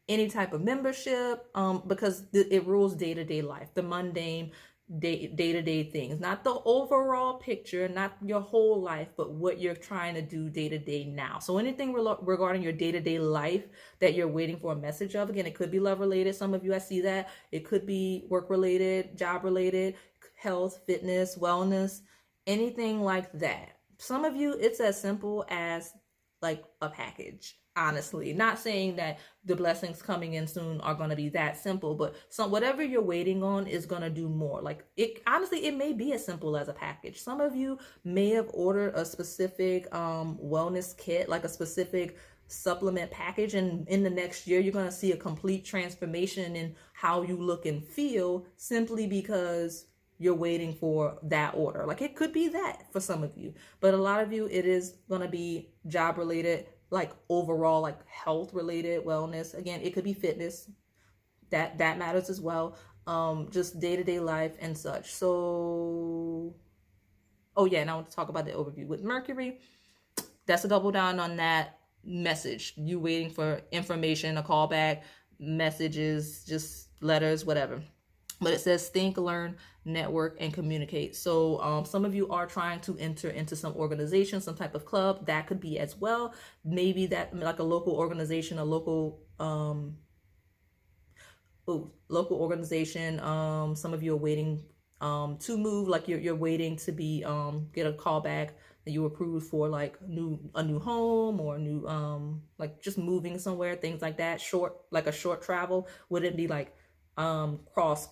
any type of membership, because it rules day-to-day life, the mundane, day-to-day things, not the overall picture, not your whole life, but what you're trying to do day-to-day now. So anything regarding your day-to-day life that you're waiting for a message of, again, it could be love related. Some of you, I see that. It could be work related, job related, health, fitness, wellness, anything like that. Some of you, it's as simple as like a package. Honestly, not saying that the blessings coming in soon are going to be that simple, but whatever you're waiting on is going to do more. Like it, honestly, it may be as simple as a package. Some of you may have ordered a specific wellness kit, like a specific supplement package, and in the next year you're going to see a complete transformation in how you look and feel, simply because you're waiting for that order. Like it could be that for some of you, but a lot of you, it is going to be job related, like overall, like health related, wellness. Again, it could be fitness, that matters as well. Just day-to-day life and such. So, oh yeah, and I want to talk about the overview with Mercury. That's a double down on that message. You waiting for information, a callback, messages, just letters, whatever. But it says think, learn, network, and communicate. So some of you are trying to enter into some organization, some type of club. That could be as well. Maybe that, like a local organization, a local local organization. Some of you are waiting to move, like you're waiting to be get a call back that you approved for, like a new home, or a new like just moving somewhere, things like that. Like a short travel. Would it be like cross?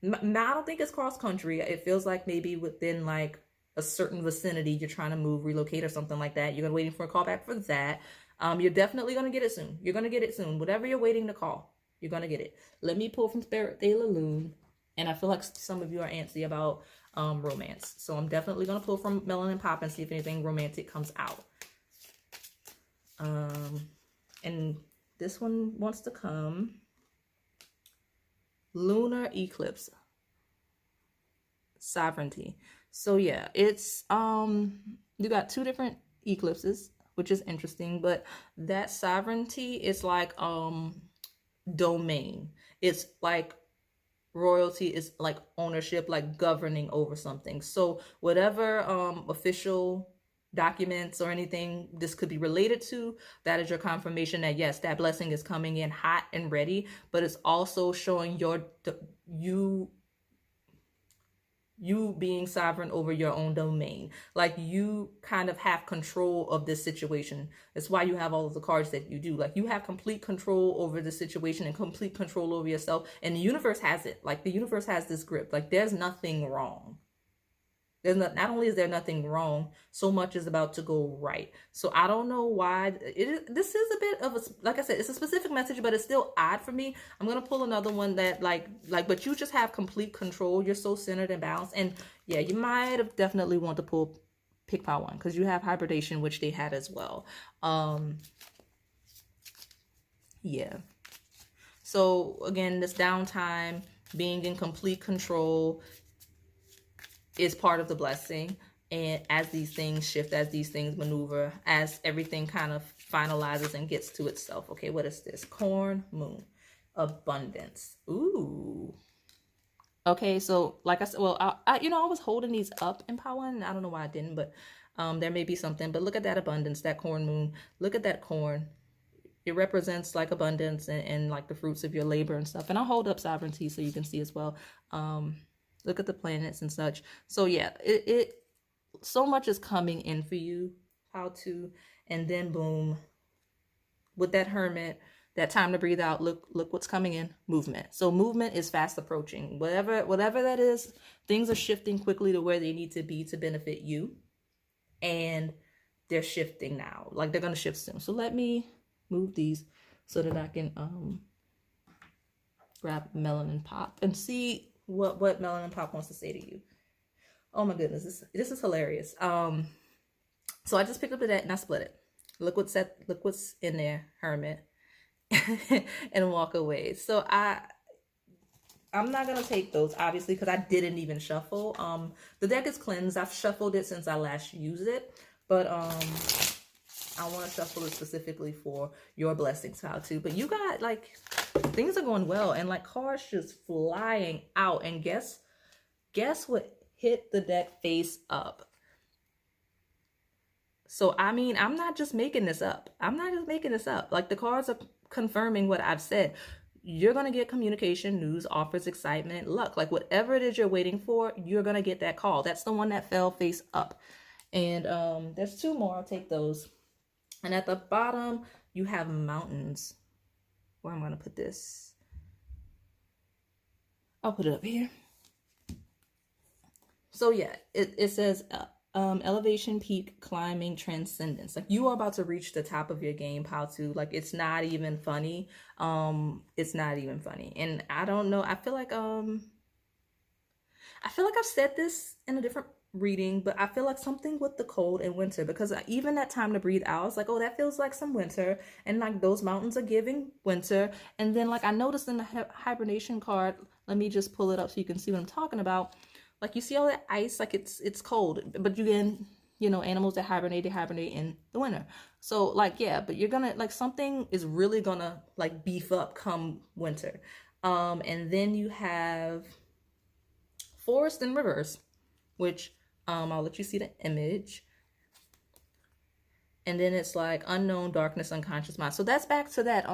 I don't think it's cross country. It feels like maybe within like a certain vicinity, you're trying to move, relocate, or something like that. You're waiting for a call back for that. You're definitely going to get it soon. You're going to get it soon. Whatever you're waiting to call, you're going to get it. Let me pull from Spirit de la Lune. And I feel like some of you are antsy about romance. So I'm definitely going to pull from Melanin Pop and see if anything romantic comes out. And this one wants to come. Lunar eclipse, sovereignty. So yeah, it's you got 2 different eclipses, which is interesting, but that sovereignty is like domain. It's like royalty, is like ownership, like governing over something. So whatever official documents or anything this could be related to, that is your confirmation that yes, that blessing is coming in hot and ready. But it's also showing you being sovereign over your own domain. Like you kind of have control of this situation. That's why you have all of the cards that you do. Like you have complete control over the situation and complete control over yourself. And the universe has it. Like the universe has this grip. Like there's nothing wrong. Not only is there nothing wrong, so much is about to go right. So I don't know why this is a bit of a, like I said, it's a specific message, but it's still odd for me. I'm going to pull another one that but you just have complete control. You're so centered and balanced. And yeah, you might have definitely want to pick power one because you have hibernation, which they had as well. Yeah. So again, this downtime, being in complete control, is part of the blessing. And as these things shift, as these things maneuver, as everything kind of finalizes and gets to itself. Okay, what is this? Corn, moon, abundance. Ooh. Okay, so like I said, well, I was holding these up in power, and I don't know why I didn't, but there may be something. But look at that abundance, that corn, moon. Look at that corn. It represents like abundance and like the fruits of your labor and stuff. And I'll hold up sovereignty so you can see as well. Look at the planets and such. So yeah, it so much is coming in for you. How to, and then boom, with that hermit, that time to breathe out. Look what's coming in. Movement. So movement is fast approaching. Whatever that is, things are shifting quickly to where they need to be to benefit you. And they're shifting now. Like they're gonna shift soon. So let me move these so that I can grab Melanin Pop and see what Melanin Pop wants to say to you. Oh my goodness, this is hilarious. So I just picked up the deck and I split it. Look what's in there, Hermit, and walk away. So I'm not gonna take those obviously because I didn't even shuffle. The deck is cleansed. I've shuffled it since I last used it, but I want to shuffle it specifically for your blessings, how to. But you got like things are going well, and like cards just flying out. And guess what hit the deck face up? So I mean, I'm not just making this up. Like the cards are confirming what I've said. You're gonna get communication, news, offers, excitement, luck. Like whatever it is you're waiting for, you're gonna get that call. That's the one that fell face up. And there's two more. I'll take those. And at the bottom, you have mountains. Where I'm going to put this? I'll put it up here. So yeah, it says elevation, peak, climbing, transcendence. Like you are about to reach the top of your game, Pao-Tu. Like it's not even funny. It's not even funny. And I don't know. I feel like I've said this in a different reading, but I feel like something with the cold and winter, because even that time to breathe out, I was like, oh, that feels like some winter, and like those mountains are giving winter. And then like I noticed in the hibernation card, let me just pull it up so you can see what I'm talking about. Like you see all that ice, like it's cold, but you can, animals that hibernate in the winter. So like, yeah, but you're gonna like something is really gonna like beef up come winter. And then you have forest and rivers, which I'll let you see the image. And then it's like unknown, darkness, unconscious mind. So that's back to that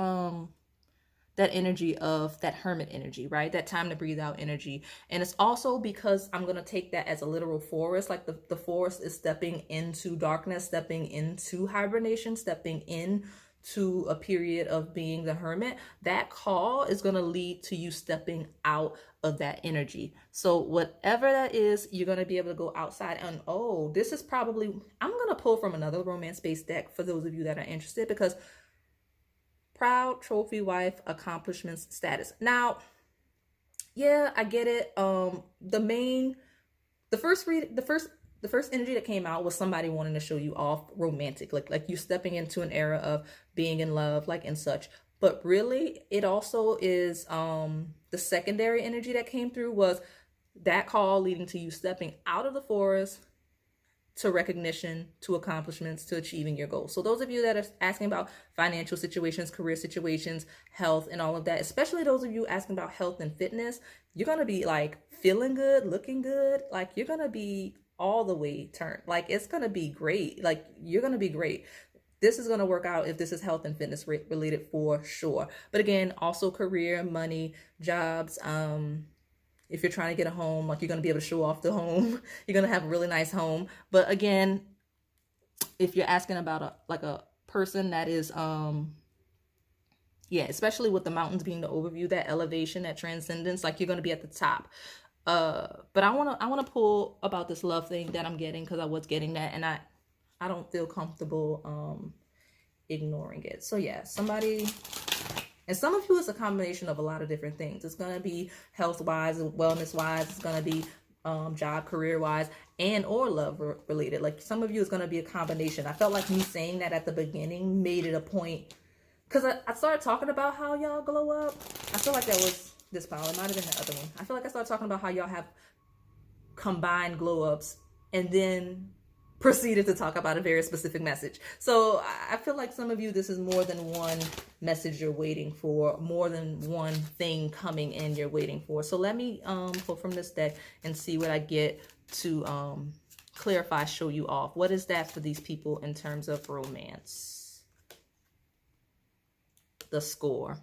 that energy of that hermit energy, right? That time to breathe out energy. And it's also because I'm going to take that as a literal forest. Like the forest is stepping into darkness, stepping into hibernation, stepping into a period of being the hermit. That call is going to lead to you stepping out of that energy. So whatever that is, you're going to be able to go outside. And oh, this is probably, I'm going to pull from another romance-based deck for those of you that are interested, because proud, trophy wife, accomplishments, status. Now, yeah, I get it. The first energy that came out was somebody wanting to show you off romantic, like you stepping into an era of being in love, like and such. But really, it also is the secondary energy that came through was that call leading to you stepping out of the forest to recognition, to accomplishments, to achieving your goals. So those of you that are asking about financial situations, career situations, health, and all of that, especially those of you asking about health and fitness, you're going to be like feeling good, looking good. Like you're going to be all the way turned. Like, it's going to be great. Like, you're going to be great. This is going to work out if this is health and fitness related for sure. But again, also career, money, jobs. If you're trying to get a home, like, you're going to be able to show off the home. You're going to have a really nice home. But again, if you're asking about a person that is, yeah, especially with the mountains being the overview, that elevation, that transcendence, like, you're going to be at the top. But I want to pull about this love thing that I'm getting, because I was getting that, and I don't feel comfortable ignoring it. So yeah, somebody, and some of you, it's a combination of a lot of different things. It's going to be health-wise, wellness-wise. It's going to be job, career-wise, and or love related. Like, some of you, is going to be a combination. I felt like me saying that at the beginning made it a point, because I started talking about how y'all glow up. I feel like that was this pile. It might have been the other one. I feel like I started talking about how y'all have combined glow ups, and then proceeded to talk about a very specific message. So I feel like some of you, this is more than one message you're waiting for, more than one thing coming in you're waiting for. So let me pull from this deck and see what I get to clarify, show you off. What is that for these people in terms of romance? The score.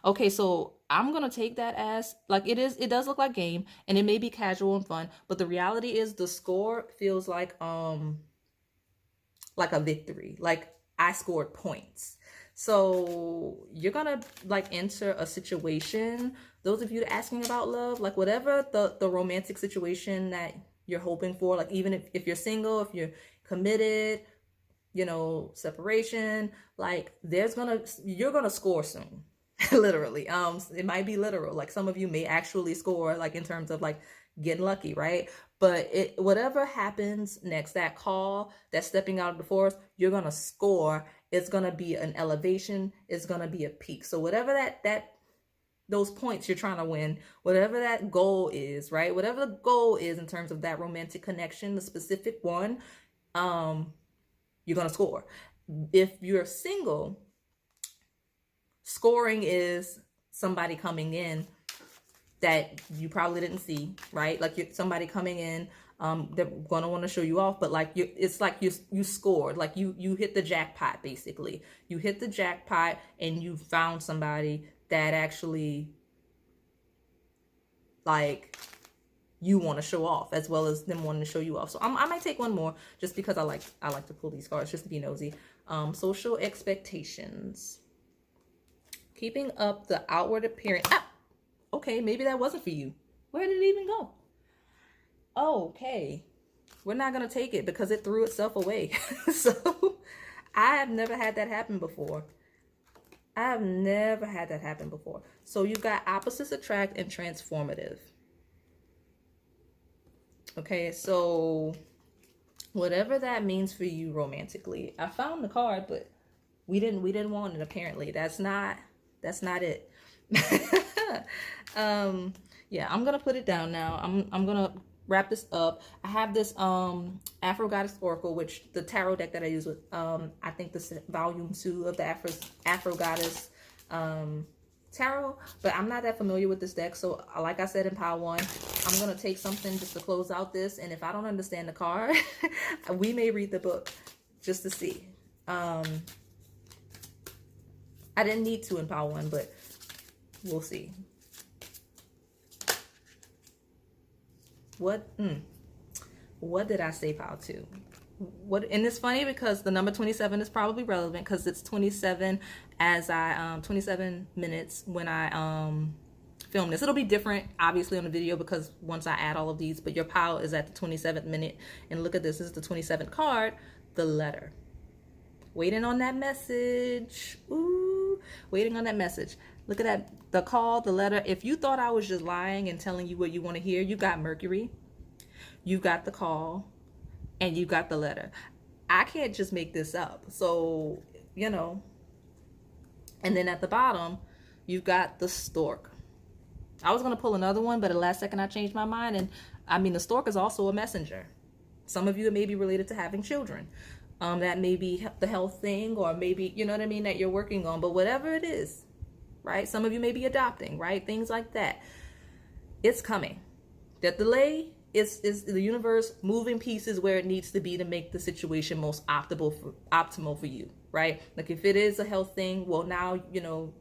Okay, so I'm going to take that as, like, it does look like game, and it may be casual and fun, but the reality is the score feels like a victory. Like, I scored points. So you're going to, like, enter a situation, those of you asking about love, like, whatever the romantic situation that you're hoping for, like, even if you're single, if you're committed, you know, separation, like, you're going to score soon. Literally. It might be literal. Like, some of you may actually score, like, in terms of, like, getting lucky, right? But whatever happens next, that call, that stepping out of the forest, you're gonna score. It's gonna be an elevation. It's gonna be a peak. So whatever those points you're trying to win, whatever that goal is, right? Whatever the goal is in terms of that romantic connection, the specific one, you're gonna score. If you're single, scoring is somebody coming in that you probably didn't see, right? Like, somebody coming in, they're gonna want to show you off, but like, it's like you scored, like you hit the jackpot. Basically, you hit the jackpot and you found somebody that actually, like, you want to show off, as well as them wanting to show you off. So I might take one more, just because I like to pull these cards just to be nosy. Social expectations. Keeping up the outward appearance. Okay, maybe that wasn't for you. Where did it even go? Okay, we're not going to take it because it threw itself away. So I have never had that happen before. So you've got opposites attract and transformative. Okay, so whatever that means for you romantically. I found the card, but we didn't want it, apparently. That's not it. Yeah, I'm gonna put it down now. I'm gonna wrap this up. I have this Afro Goddess Oracle, which the tarot deck that I use with I think this is volume 2 of the Afro Goddess tarot, but I'm not that familiar with this deck. So like I said in pile 1, I'm gonna take something just to close out this, and if I don't understand the card, we may read the book just to see. I didn't need to in pile 1, but we'll see. What did I say, pile 2? And it's funny because the number 27 is probably relevant, because it's 27 as 27 minutes when I film this. It'll be different obviously on the video, because once I add all of these, but your pile is at the 27th minute. And look at this is the 27th card, the letter. Waiting on that message. Ooh, waiting on that message. Look at that, the call, the letter. If you thought I was just lying and telling you what you want to hear, you got Mercury, you got the call, and you got the letter. I can't just make this up. So, you know. And then at the bottom, you've got the stork. I was going to pull another one, but at the last second I changed my mind. And I mean, the stork is also a messenger. Some of you may be related to having children. That may be the health thing, or maybe, you know what I mean, that you're working on. But whatever it is, right? Some of you may be adopting, right? Things like that. It's coming. That delay it's the universe moving pieces where it needs to be to make the situation most optimal for you, right? Like if it is a health thing, well, now, you know,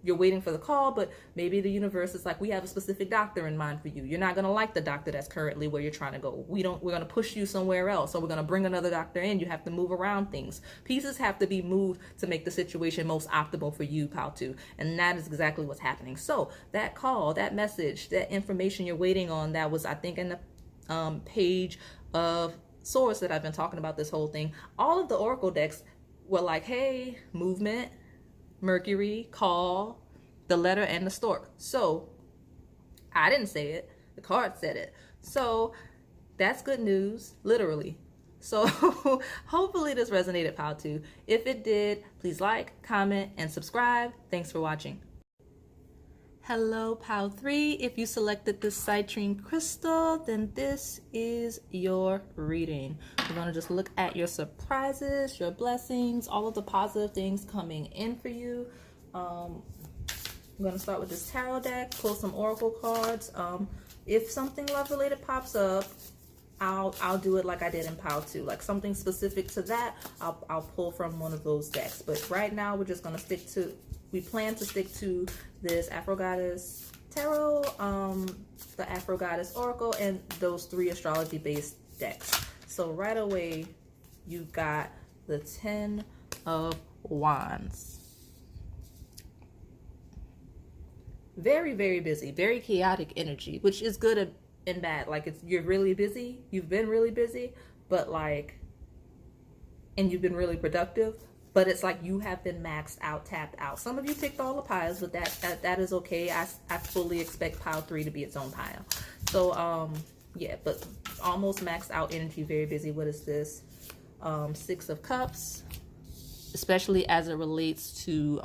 you're waiting for the call, but maybe the universe is like, we have a specific doctor in mind for you. You're not going to like the doctor that's currently where you're trying to go. We're going to push you somewhere else. So we're going to bring another doctor in. You have to move around things. Pieces have to be moved to make the situation most optimal for you, pal, too. And that is exactly what's happening. So that call, that message, that information you're waiting on, that was, I think, in the page of Source that I've been talking about this whole thing. All of the Oracle decks were like, hey, movement, Mercury, call, the letter, and the stork. So I didn't say it, the card said it. So that's good news, literally. So hopefully this resonated, pal, too. If it did, please like, comment, and subscribe. Thanks for watching. Hello, pal 3. If you selected this citrine crystal, then this is your reading. We're going to just look at your surprises, your blessings, all of the positive things coming in for you. I'm going to start with this tarot deck, pull some oracle cards. If something love related pops up, I'll do it like I did in pile 2, like something specific to that. I'll pull from one of those decks. But right now we're just going to we plan to stick to this Afro Goddess Tarot, the Afro Goddess Oracle, and those 3 astrology based decks. So right away, you've got the 10 of Wands. Very, very busy, very chaotic energy, which is good and bad. Like you're really busy, you've been really busy, but like, and you've been really productive. But it's like you have been maxed out, tapped out. Some of you picked all the piles, but that is okay. I fully expect pile 3 to be its own pile. So yeah, but almost maxed out energy, very busy. What is this? 6 of Cups, especially as it relates to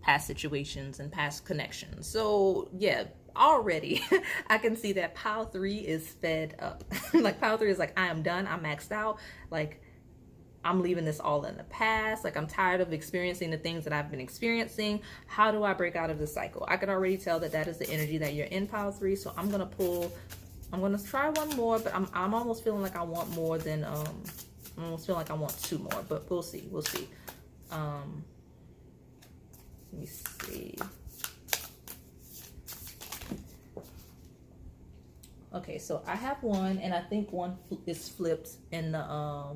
past situations and past connections. So yeah, already I can see that pile 3 is fed up. Like pile 3 is like, I am done, I'm maxed out. Like I'm leaving this all in the past. Like I'm tired of experiencing the things that I've been experiencing. How do I break out of this cycle? I can already tell that that is the energy that you're in, pile 3. So I'm gonna try one more, but I'm almost feeling like I want more than I almost feel like I want 2 more, but we'll see. Let me see. Okay, so I have one, and I think one is flipped in the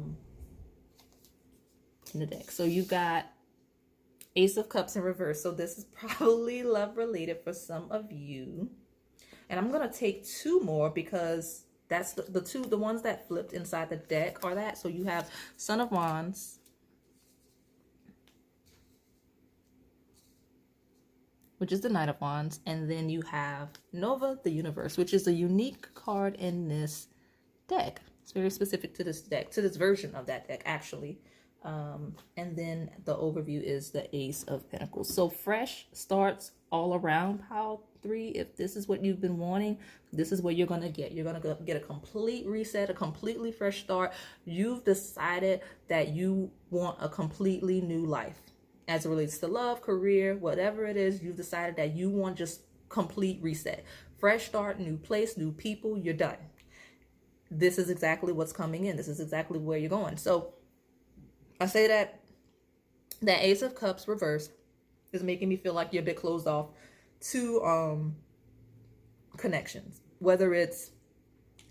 deck. So you got Ace of Cups in reverse. So this is probably love related for some of you. And I'm going to take 2 more because that's the ones that flipped inside the deck are that. So you have Son of Wands, which is the Knight of Wands, and then you have Nova, the Universe, which is a unique card in this deck. It's very specific to this deck, to this version of that deck, actually. And then the overview is the Ace of Pentacles. So fresh starts all around, pile 3. If this is what you've been wanting, this is what you're going to get. You're going to get a complete reset, a completely fresh start. You've decided that you want a completely new life. As it relates to love, career, whatever it is, you've decided that you want just complete reset. Fresh start, new place, new people, you're done. This is exactly what's coming in. This is exactly where you're going. So I say that Ace of Cups reverse is making me feel like you're a bit closed off to connections. Whether it's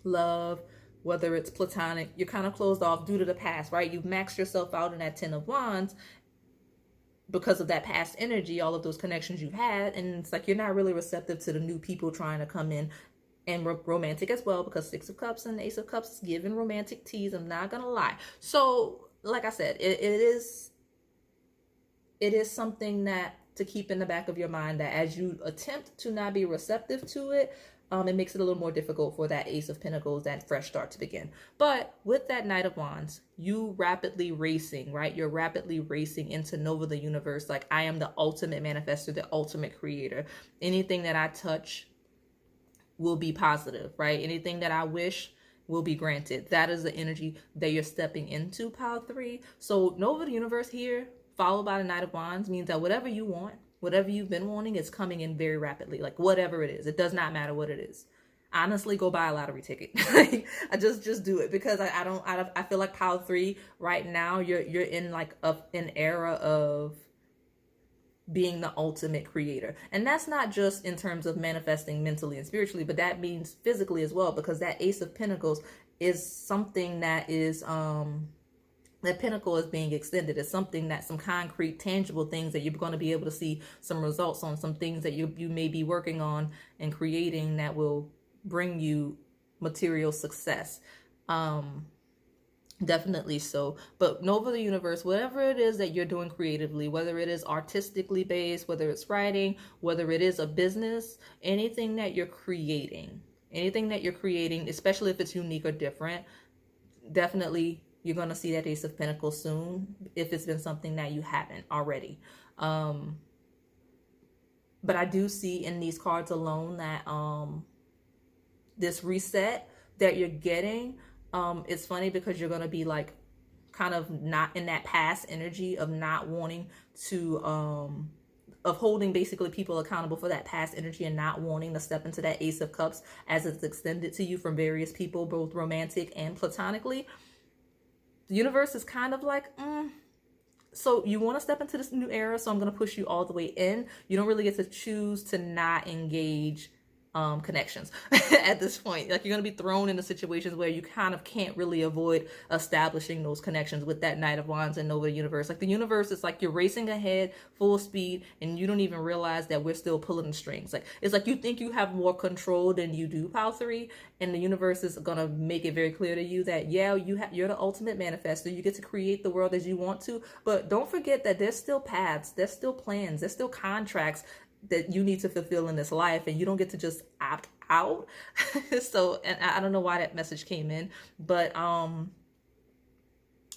love, whether it's platonic, you're kind of closed off due to the past, right? You've maxed yourself out in that 10 of Wands because of that past energy, all of those connections you've had. And it's like you're not really receptive to the new people trying to come in, and romantic as well, because 6 of Cups and Ace of Cups is giving romantic tease. I'm not going to lie. So like I said, it is something that to keep in the back of your mind, that as you attempt to not be receptive to it, it makes it a little more difficult for that Ace of Pentacles, that fresh start to begin. But with that Knight of Wands, you rapidly racing, right? You're rapidly racing into Nova, the Universe. Like, I am the ultimate manifester, the ultimate creator. Anything that I touch will be positive, right? Anything that I wish will be granted. That is the energy that you're stepping into, pile 3. So Nova, the Universe here, followed by the Knight of Wands, means that whatever you want, whatever you've been wanting, is coming in very rapidly. Like whatever it is, it does not matter what it is. honestly, go buy a lottery ticket. Like, I just do it, because I feel like pile 3 right now, you're in like an era of being the ultimate creator. And that's not just in terms of manifesting mentally and spiritually, but that means physically as well, because that Ace of Pentacles is something that is that pinnacle is being extended. It's something that, some concrete, tangible things that you're going to be able to see some results on, some things that you may be working on and creating that will bring you material success. Definitely so. But know for the universe, whatever it is that you're doing creatively, whether it is artistically based, whether it's writing, whether it is a business, anything that you're creating, especially if it's unique or different, definitely you're going to see that Ace of Pentacles soon, if it's been something that you haven't already. But I do see in these cards alone that this reset that you're getting, it's funny because you're going to be like kind of not in that past energy of not wanting to of holding basically people accountable for that past energy and not wanting to step into that Ace of Cups as it's extended to you from various people, both romantic and platonically. The universe is kind of like, so you want to step into this new era, so I'm going to push you all the way in. You don't really get to choose to not engage connections at this point. Like, you're going to be thrown into situations where you kind of can't really avoid establishing those connections with that Knight of Wands and Nova Universe. Like, the universe is like you're racing ahead full speed and you don't even realize that we're still pulling the strings. Like, it's like you think you have more control than you do, pile 3, and the universe is going to make it very clear to you that, yeah, you're the ultimate manifestor. You get to create the world as you want to, but don't forget that there's still paths, there's still plans, there's still contracts that you need to fulfill in this life, and you don't get to just opt out. So, and I don't know why that message came in, but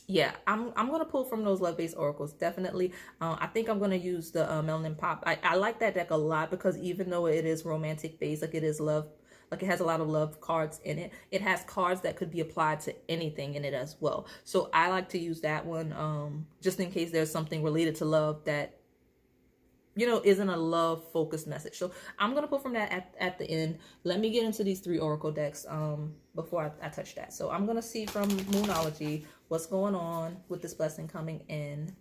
yeah, I'm gonna pull from those love-based oracles, definitely. I think I'm gonna use the Melanin Pop. I like that deck a lot, because even though it is romantic based, like it is love, like it has a lot of love cards in it, it has cards that could be applied to anything in it as well. So I like to use that one just in case there's something related to love that, you know, isn't a love focused message. So I'm going to pull from that at the end. Let me get into these 3 oracle decks before I touch that. So I'm going to see from Moonology what's going on with this blessing coming in,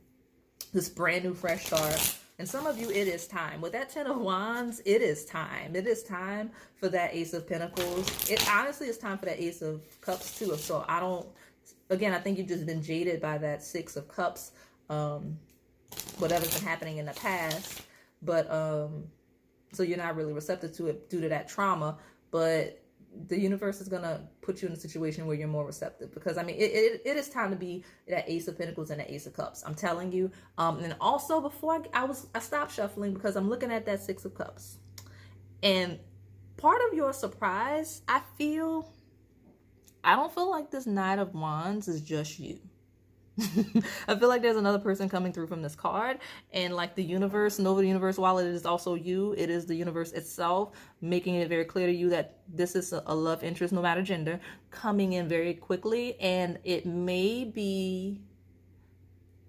this brand new fresh start. And some of you, it is time. With that 10 of Wands, it is time. It is time for that Ace of Pentacles. It honestly is time for that Ace of Cups too. So I think you've just been jaded by that 6 of Cups, whatever's been happening in the past, but so you're not really receptive to it due to that trauma. But the universe is gonna put you in a situation where you're more receptive, because I mean it is time to be that Ace of Pentacles and that Ace of Cups, I'm telling you. And also, before I stopped shuffling, because I'm looking at that 6 of Cups, and part of your surprise, I don't feel like this Knight of Wands is just you. I feel like there's another person coming through from this card, and like the universe, Nova Universe, while it is also you, it is the universe itself making it very clear to you that this is a love interest, no matter gender, coming in very quickly. And it may be,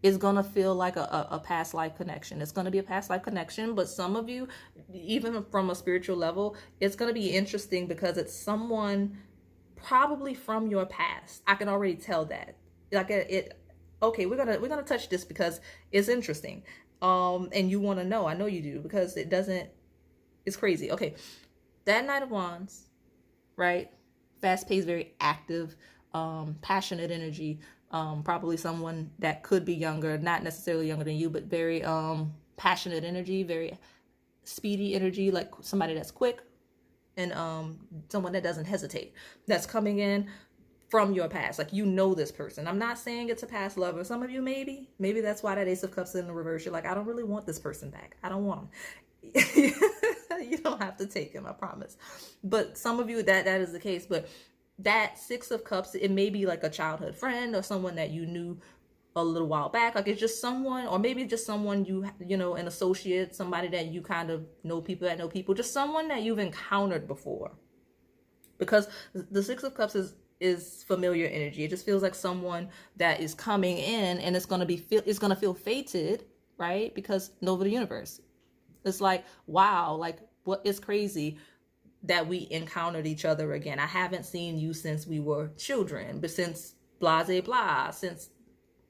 it's gonna feel like a past life connection. It's gonna be a past life connection, but some of you, even from a spiritual level, it's gonna be interesting because it's someone probably from your past. I can already tell that. Like okay, we're gonna touch this because it's interesting, and you want to know. I know you do, because it's crazy. Okay, that Knight of Wands, right? Fast-paced, very active, passionate energy. Probably someone that could be younger, not necessarily younger than you, but very passionate energy, very speedy energy, like somebody that's quick, and someone that doesn't hesitate. That's coming in from your past. Like, you know this person. I'm not saying it's a past lover. Some of you, maybe that's why that Ace of Cups is in the reverse. You're like, I don't really want this person back. I don't want him. You don't have to take him, I promise. But some of you, that is the case. But that 6 of Cups, it may be like a childhood friend or someone that you knew a little while back. Like, it's just someone, or maybe just someone you know, an associate, somebody that you kind of know, people that know people, just someone that you've encountered before. Because the 6 of Cups is familiar energy. It just feels like someone that is coming in, and it's gonna feel fated, right? Because Nova the Universe. It's like, wow, like, what is crazy? that we encountered each other again. I haven't seen you since we were children, but since blase blah, since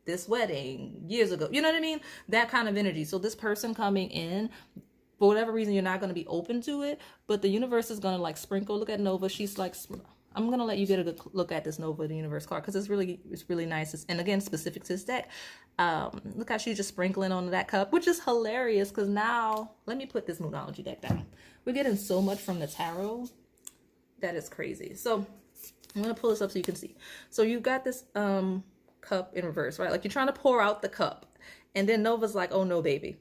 this wedding years ago. You know what I mean? That kind of energy. So this person coming in, for whatever reason, you're not going to be open to it, but the universe is going to like sprinkle. Look at Nova. She's like, I'm going to let you get a good look at this Nova the Universe card because it's really nice. And again, specific to this deck. Look how she's just sprinkling on that cup, which is hilarious because now, let me put this Moonology deck down. We're getting so much from the tarot that is crazy. So I'm going to pull this up so you can see. So you've got this cup in reverse, right? Like you're trying to pour out the cup. And then Nova's like, oh no, baby.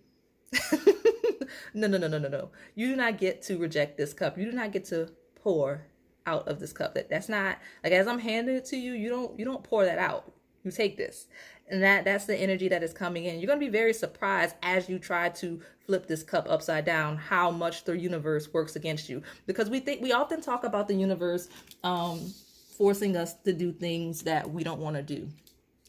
No. You do not get to reject this cup. You do not get to pour out of this cup. That's not, like, as I'm handing it to you, you don't pour that out. You take this. And that's the energy that is coming in. You're going to be very surprised as you try to flip this cup upside down how much the universe works against you. Because we often talk about the universe forcing us to do things that we don't want to do.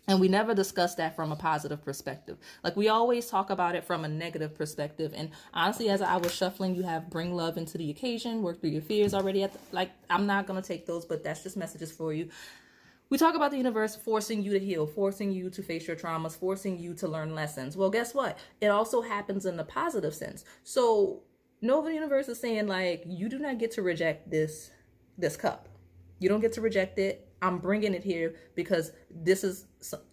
And we never discuss that from a positive perspective. Like we always talk about it from a negative perspective. And honestly, as I was shuffling, you have bring love into the occasion, work through your fears already. I'm not going to take those, but that's just messages for you. We talk about the universe forcing you to heal, forcing you to face your traumas, forcing you to learn lessons. Well, guess what? It also happens in the positive sense. So Nova Universe is saying, like, you do not get to reject this cup. You don't get to reject it. I'm bringing it here because this is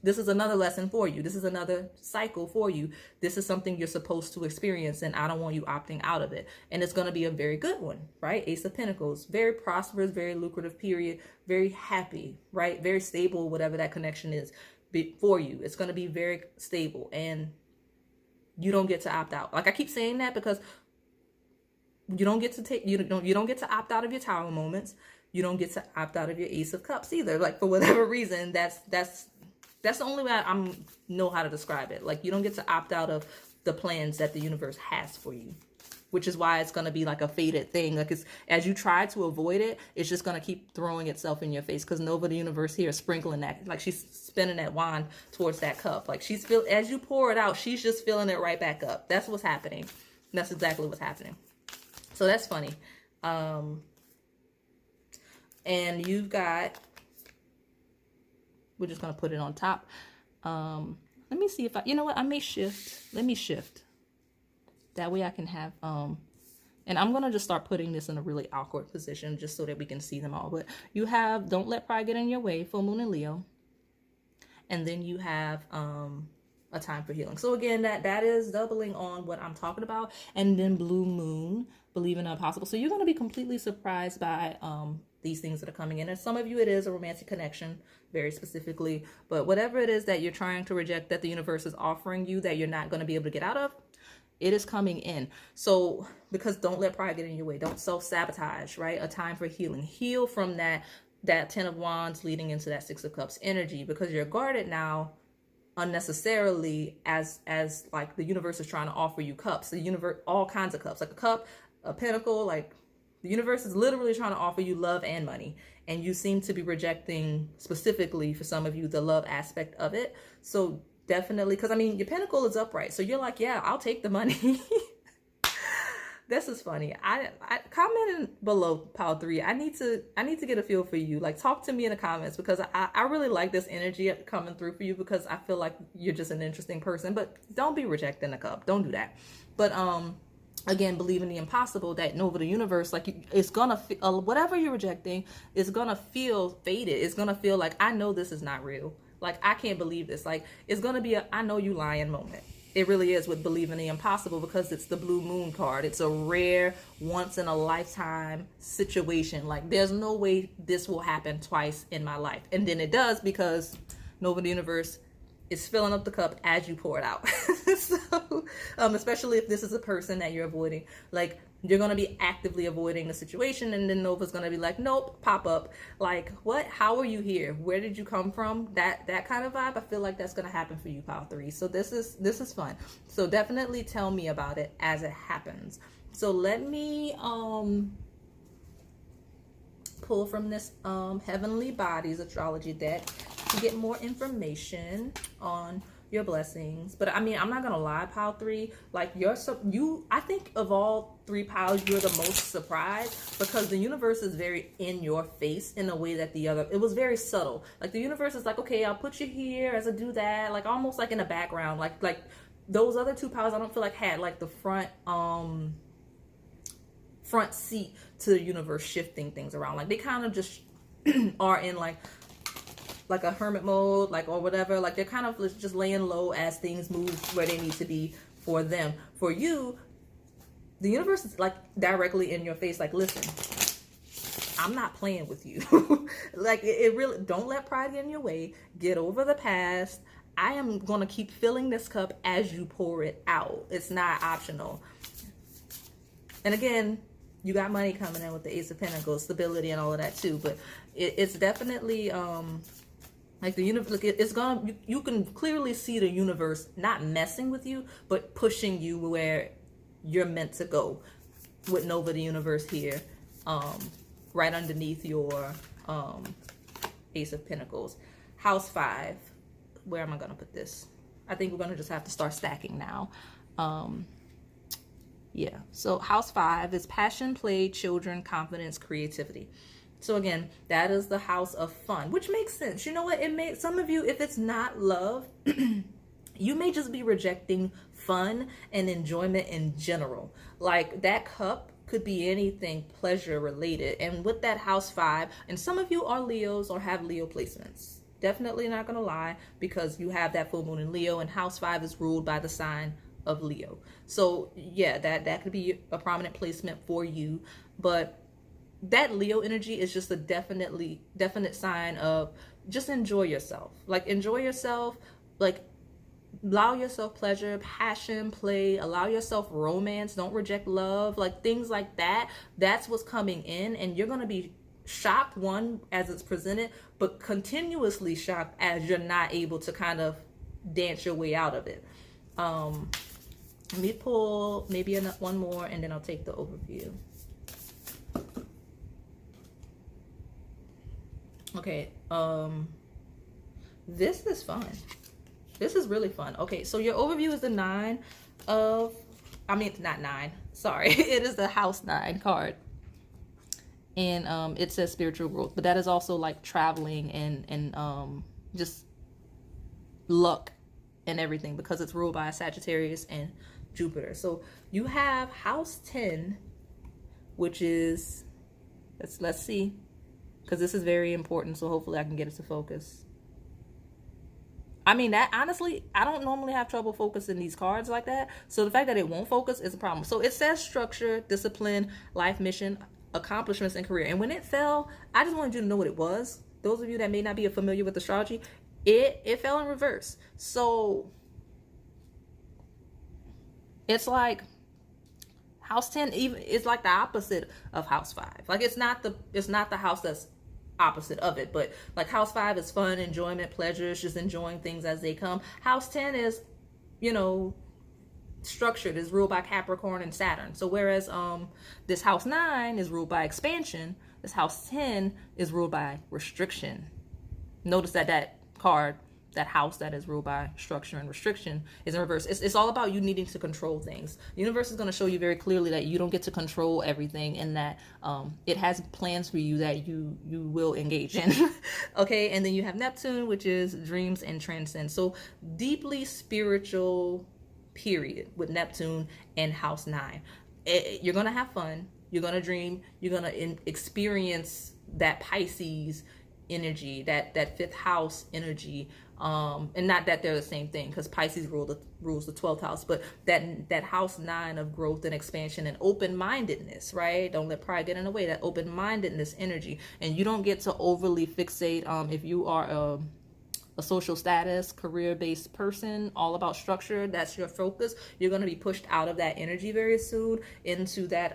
another lesson for you. This is another cycle for you. This is something you're supposed to experience, and I don't want you opting out of it. And it's going to be a very good one, right? Ace of Pentacles, very prosperous, very lucrative period, very happy, right? Very stable, whatever that connection is for you. It's going to be very stable, and you don't get to opt out. Like I keep saying that because you don't get to opt out of your Tower moments. You don't get to opt out of your Ace of Cups either. Like for whatever reason, that's the only way I know how to describe it. Like you don't get to opt out of the plans that the universe has for you, which is why it's going to be like a fated thing. Like it's, as you try to avoid it, it's just going to keep throwing itself in your face because Nova the Universe here is sprinkling that, like she's spinning that wand towards that cup. Like as you pour it out, she's just filling it right back up. That's what's happening. That's exactly what's happening. So that's funny. And you've got, we're just going to put it on top. Let me see if you know what, I may shift. Let me shift. That way I can have, and I'm going to just start putting this in a really awkward position just so that we can see them all. But you have Don't Let Pride Get in Your Way, Full Moon in Leo. And then you have A Time for Healing. So again, that is doubling on what I'm talking about. And then Blue Moon, Believe in the Impossible. So you're going to be completely surprised by these things that are coming in. And some of you, it is a romantic connection, very specifically. But whatever it is that you're trying to reject that the universe is offering you that you're not going to be able to get out of, it is coming in. So, because don't let pride get in your way. Don't self-sabotage, right? A Time for Healing. Heal from that 10 of Wands leading into that 6 of Cups energy, because you're guarded now unnecessarily as like the universe is trying to offer you cups. The universe, all kinds of cups, like a cup, a pentacle, like the universe is literally trying to offer you love and money. And you seem to be rejecting, specifically for some of you, the love aspect of it. So definitely, because I mean, your pentacle is upright. So you're like, yeah, I'll take the money. This is funny. I comment below, Pile 3. I need to get a feel for you. Like, talk to me in the comments, because I really like this energy coming through for you, because I feel like you're just an interesting person. But don't be rejecting the cup. Don't do that. But again, believe in the impossible, that Nova the Universe, like, it's gonna feel, whatever you're rejecting is gonna feel faded. It's gonna feel like, I know this is not real. Like, I can't believe this. Like, it's gonna be a I know you lying moment. It really is, with Believe in the Impossible, because it's the Blue Moon card. It's a rare, once in a lifetime situation. Like, there's no way this will happen twice in my life. And then it does, because Nova the Universe is filling up the cup as you pour it out. So, especially if this is a person that you're avoiding, like, you're going to be actively avoiding the situation, and then Nova's going to be like, nope, pop up. Like, what? How are you here? Where did you come from? That kind of vibe. I feel like that's going to happen for you, Pile 3. So this is fun. So definitely tell me about it as it happens. So let me pull from this Heavenly Bodies astrology deck to get more information on your blessings. But I mean, I'm not gonna lie, pile 3, like I think of all 3 piles, you're the most surprised, because the universe is very in your face in a way that it was very subtle. Like the universe is like, okay, I'll put you here as a do that, like almost like in the background. Like those other 2 piles, I don't feel like had like the front seat to the universe shifting things around. Like they kind of just are in like a hermit mode, like, or whatever. Like they're kind of just laying low as things move where they need to be for them. For you, the universe is like directly in your face. Like, listen, I'm not playing with you. Like it really, don't let pride get in your way. Get over the past. I am going to keep filling this cup as you pour it out. It's not optional. And again, you got money coming in with the Ace of Pentacles, stability and all of that too. But it's definitely, like the universe, it's gonna, you can clearly see the universe not messing with you, but pushing you where you're meant to go. With Nova, the universe here, right underneath your Ace of Pentacles. House 5, where am I gonna put this? I think we're gonna just have to start stacking now. Yeah, so House 5 is passion, play, children, confidence, creativity. So again, that is the house of fun, which makes sense. You know what? It makes some of you, if it's not love, you may just be rejecting fun and enjoyment in general. Like that cup could be anything pleasure related. And with that house 5, and some of you are Leos or have Leo placements. Definitely not going to lie, because you have that full moon in Leo, and house 5 is ruled by the sign of Leo. So yeah, that could be a prominent placement for you. But that Leo energy is just a definite sign of just enjoy yourself. Like enjoy yourself, like allow yourself pleasure, passion, play, allow yourself romance, don't reject love, like things like that. That's what's coming in, and you're going to be shocked, one, as it's presented, but continuously shocked as you're not able to kind of dance your way out of it. Let me pull maybe one more, and then I'll take the overview. Okay, this is fun. This is really fun. Okay, so your overview is the 9 of, I mean, not 9, sorry. It is the house 9 card. And it says spiritual growth, but that is also like traveling and just luck and everything, because it's ruled by Sagittarius and Jupiter. So you have house 10, which is, let's see, because this is very important, so hopefully I can get it to focus. I mean, that honestly, I don't normally have trouble focusing these cards like that, so the fact that it won't focus is a problem. So it says structure, discipline, life mission, accomplishments, and career. And when it fell, I just wanted you to know what it was. Those of you that may not be familiar with astrology, it fell in reverse. So it's like house 10 even is like the opposite of house 5. Like it's not the house that's opposite of it, but like house 5 is fun, enjoyment, pleasures, just enjoying things as they come. House 10 is, you know, structured, is ruled by Capricorn and Saturn. So whereas this house 9 is ruled by expansion, this house 10 is ruled by restriction. Notice that card, that house that is ruled by structure and restriction, is in reverse. It's all about you needing to control things. The universe is going to show you very clearly that you don't get to control everything, and that it has plans for you that you will engage in. Okay, and then you have Neptune, which is dreams and transcend. So deeply spiritual period with Neptune and house 9. You're going to have fun. You're going to dream. You're going to experience that Pisces energy, that 5th house energy. And not that they're the same thing, because Pisces rules the 12th house, but that house 9 of growth and expansion and open-mindedness, right? Don't let pride get in the way, that open-mindedness energy. And you don't get to overly fixate if you are a social status, career-based person, all about structure, that's your focus. You're going to be pushed out of that energy very soon into that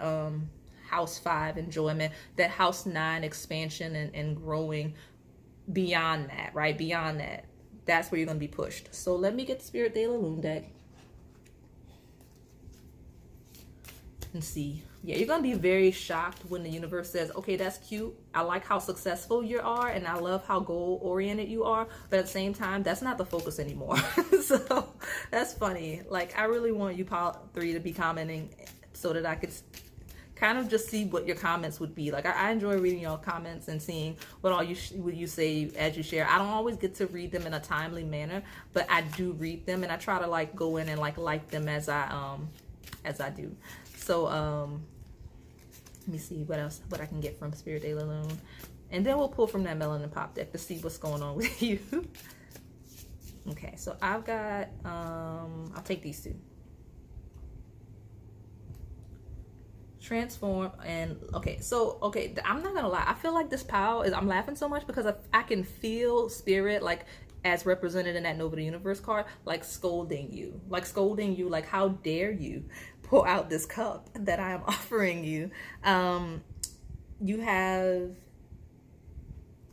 house 5 enjoyment, that house 9 expansion and growing beyond that, right? Beyond that. That's where you're going to be pushed. So let me get the Spirit de la Lune deck and see Yeah, you're gonna be very shocked when the universe says, okay, that's cute. I like how successful you are, and I love how goal oriented you are, but at the same time, that's not the focus anymore. So that's funny. Like, I really want you, Pile 3, to be commenting so that I could kind of just see what your comments would be. Like, I enjoy reading your comments and seeing what all what you say as you share. I don't always get to read them in a timely manner, but I do read them, and I try to like go in and like them as I do. So let me see what I can get from Spirit de la Lune, and then we'll pull from that Melanin Pop deck to see what's going on with you. Okay, so I've got I'll take these two. Transform. And okay, I'm not gonna lie, I feel like this pile is, I'm laughing so much because I can feel Spirit, like as represented in that Nova the Universe card, like scolding you, like how dare you pour out this cup that I am offering you. You have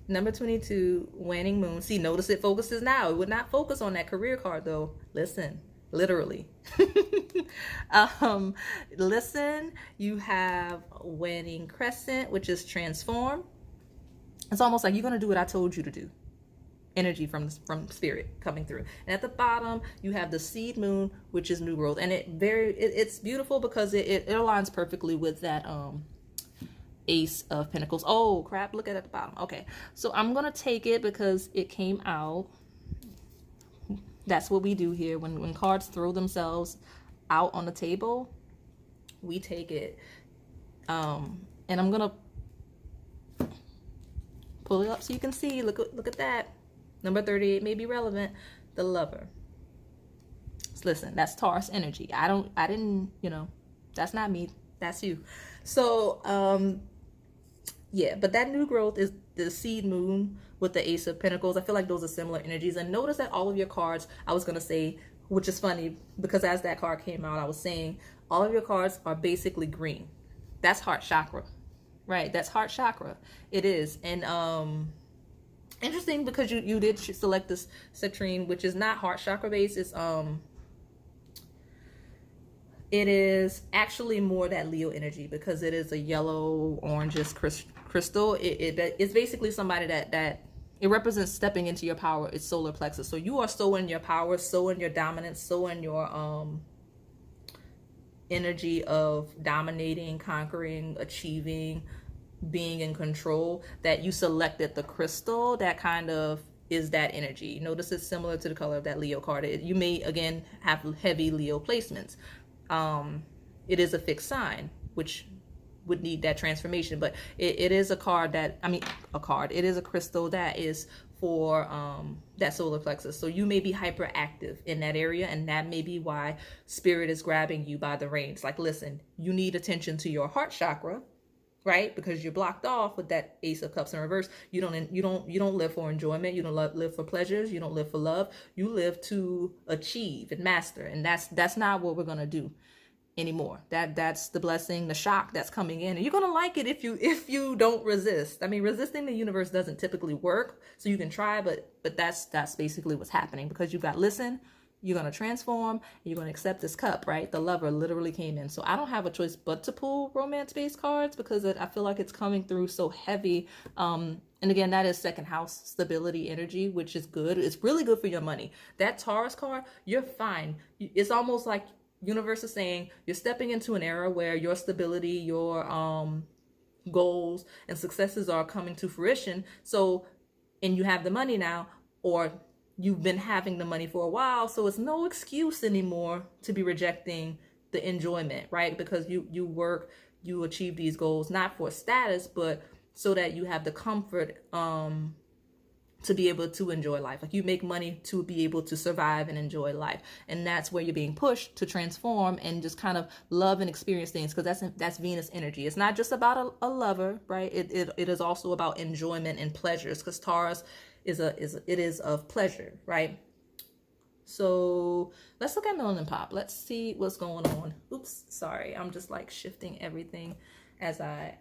number 22, Waning Moon. See, notice it focuses now. It would not focus on that career card though. Listen, literally. Listen, you have Waning Crescent, which is transform. It's almost like you're gonna do what I told you to do. Energy from Spirit coming through. And at the bottom you have the Seed Moon, which is new growth, and it's beautiful because it aligns perfectly with that Ace of Pentacles. Oh crap, look at the bottom. Okay, so I'm gonna take it because it came out. That's what we do here when cards throw themselves out on the table, we take it. And I'm gonna pull it up so you can see. Look at that. Number 38 may be relevant. The Lover. So listen, that's Taurus energy. I didn't, that's not me. That's you. So, yeah, but that new growth is the Seed Moon with the Ace of Pentacles. I feel like those are similar energies. And notice that all of your cards, I was going to say, which is funny because as that card came out, I was saying all of your cards are basically green. That's heart chakra, right? That's heart chakra. It is. And, interesting because you did select this Citrine, which is not heart chakra based. It is actually more that Leo energy because it is a yellow orangish crystal. It's basically somebody that it represents stepping into your power. It's solar plexus. So you are so in your power, so in your dominance, so in your energy of dominating, conquering, achieving, being in control, that you selected the crystal that kind of is that energy. Notice it's similar to the color of that Leo card. You may again have heavy Leo placements. It is a fixed sign, which would need that transformation, but it is a card that, it is a crystal that is for that solar plexus. So you may be hyperactive in that area, and that may be why Spirit is grabbing you by the reins. Like, listen, you need attention to your heart chakra, right? Because you're blocked off with that Ace of Cups in reverse. You don't live for enjoyment. You don't live for pleasures. You don't live for love. You live to achieve and master, and that's not what we're gonna do anymore. That's the blessing, the shock that's coming in, and you're gonna like it if you don't resist. I mean, resisting the universe doesn't typically work, so you can try, but that's basically what's happening because you got listen. You're going to transform, and you're going to accept this cup, right? The Lover literally came in. So I don't have a choice but to pull romance-based cards because I feel like it's coming through so heavy. And again, that is second house stability energy, which is good. It's really good for your money. That Taurus card, you're fine. It's almost like universe is saying you're stepping into an era where your stability, your goals and successes are coming to fruition. So, and you have the money now, or you've been having the money for a while, so it's no excuse anymore to be rejecting the enjoyment, right? Because you work, you achieve these goals, not for status, but so that you have the comfort to be able to enjoy life. Like, you make money to be able to survive and enjoy life. And that's where you're being pushed to transform and just kind of love and experience things, because that's Venus energy. It's not just about a lover, right? It is also about enjoyment and pleasures, because Taurus it is of pleasure, right? So let's look at Melanin Pop. Let's see what's going on. Oops, sorry. I'm just like shifting everything as I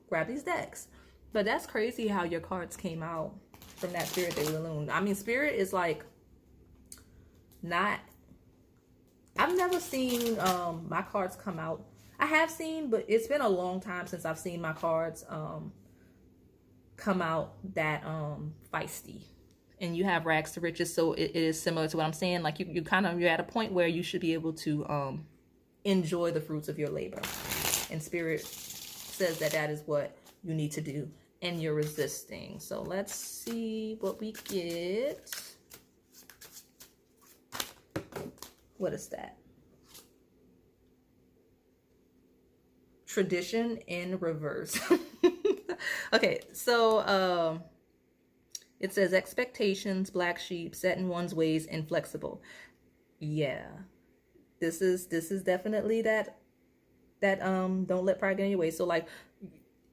grab these decks. But that's crazy how your cards came out from that Spirit de la Lune. I mean, Spirit is like not... I've never seen my cards come out. I have seen, but it's been a long time since I've seen my cards come out that feisty. And you have rags to riches, so it is similar to what I'm saying. Like you kind of, you're at a point where you should be able to enjoy the fruits of your labor. And Spirit says that that is what you need to do, and you're resisting. So let's see what we get. What is that? Tradition in reverse. Okay, so it says expectations, black sheep, set in one's ways, inflexible. Yeah, this is definitely that don't let pride get in your way. So like,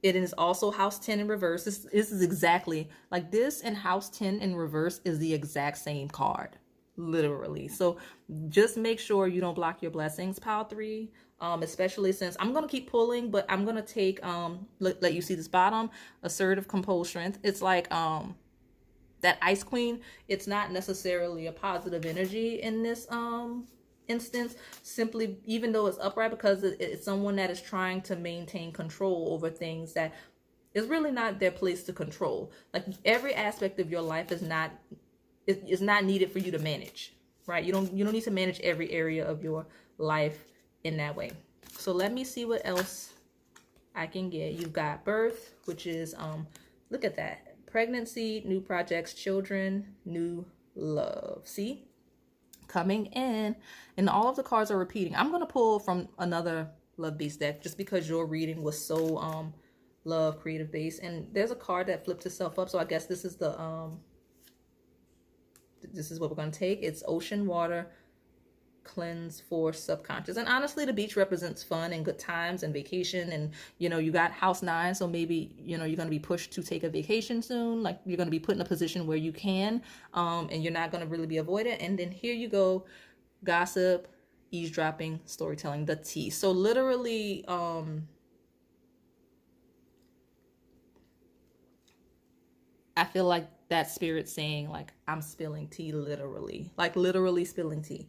it is also house 10 in reverse. This is exactly like this, and house 10 in reverse is the exact same card, literally. So just make sure you don't block your blessings, pile 3. Especially since I'm gonna keep pulling, but I'm gonna take let you see this bottom, assertive, composed, strength. It's like that Ice Queen. It's not necessarily a positive energy in this instance, simply even though it's upright, because it's someone that is trying to maintain control over things that is really not their place to control. Like every aspect of your life is not needed for you to manage, right? You don't need to manage every area of your life in that way. So let me see what else I can get. You've got birth, which is look at that, pregnancy, new projects, children, new love. See, coming in, and all of the cards are repeating. I'm gonna pull from another Love Beast deck just because your reading was so love creative based, and there's a card that flipped itself up, so I guess this is the this is what we're gonna take. It's ocean, water, cleanse for subconscious. And honestly, the beach represents fun and good times and vacation, and you got house 9, so maybe you're going to be pushed to take a vacation soon. Like you're going to be put in a position where you can and you're not going to really be avoided. And then here you go, gossip, eavesdropping, storytelling, the tea. So literally I feel like that Spirit saying like I'm spilling tea, literally, like literally spilling tea.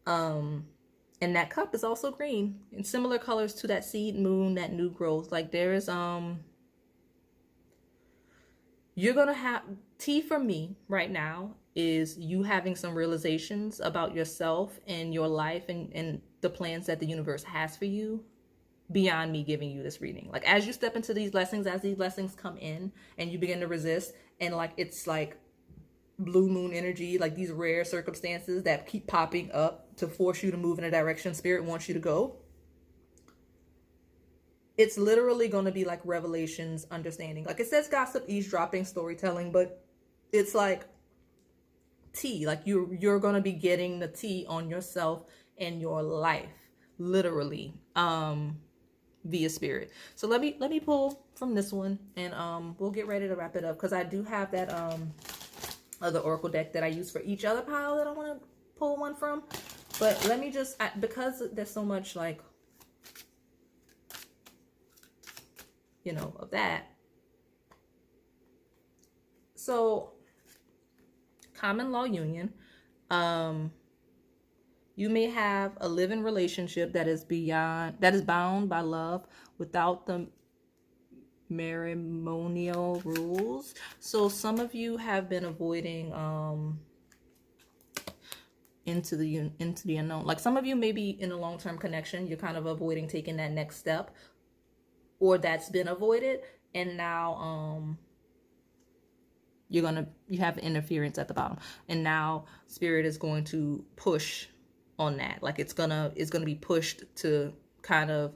And that cup is also green in similar colors to that seed moon, that new growth. Like there is you're gonna have tea. For me right now is you having some realizations about yourself and your life and the plans that the universe has for you beyond me giving you this reading. Like as you step into these blessings, as these blessings come in and you begin to resist, and like it's like blue moon energy, like these rare circumstances that keep popping up to force you to move in a direction Spirit wants you to go. It's literally going to be like revelations, understanding. Like it says gossip, eavesdropping, storytelling, but it's like tea. Like you're going to be getting the tea on yourself and your life, literally, via Spirit. So let me pull from this one, and we'll get ready to wrap it up, because I do have that other oracle deck that I use for each other pile that I want to pull one from. But let me just, because there's so much like of that. So common law union, you may have a living relationship that is bound by love without the matrimonial rules. So some of you have been avoiding into the unknown. Like some of you may be in a long-term connection, you're kind of avoiding taking that next step, or that's been avoided, and now you have interference at the bottom, and now Spirit is going to push on that. Like it's gonna be pushed to kind of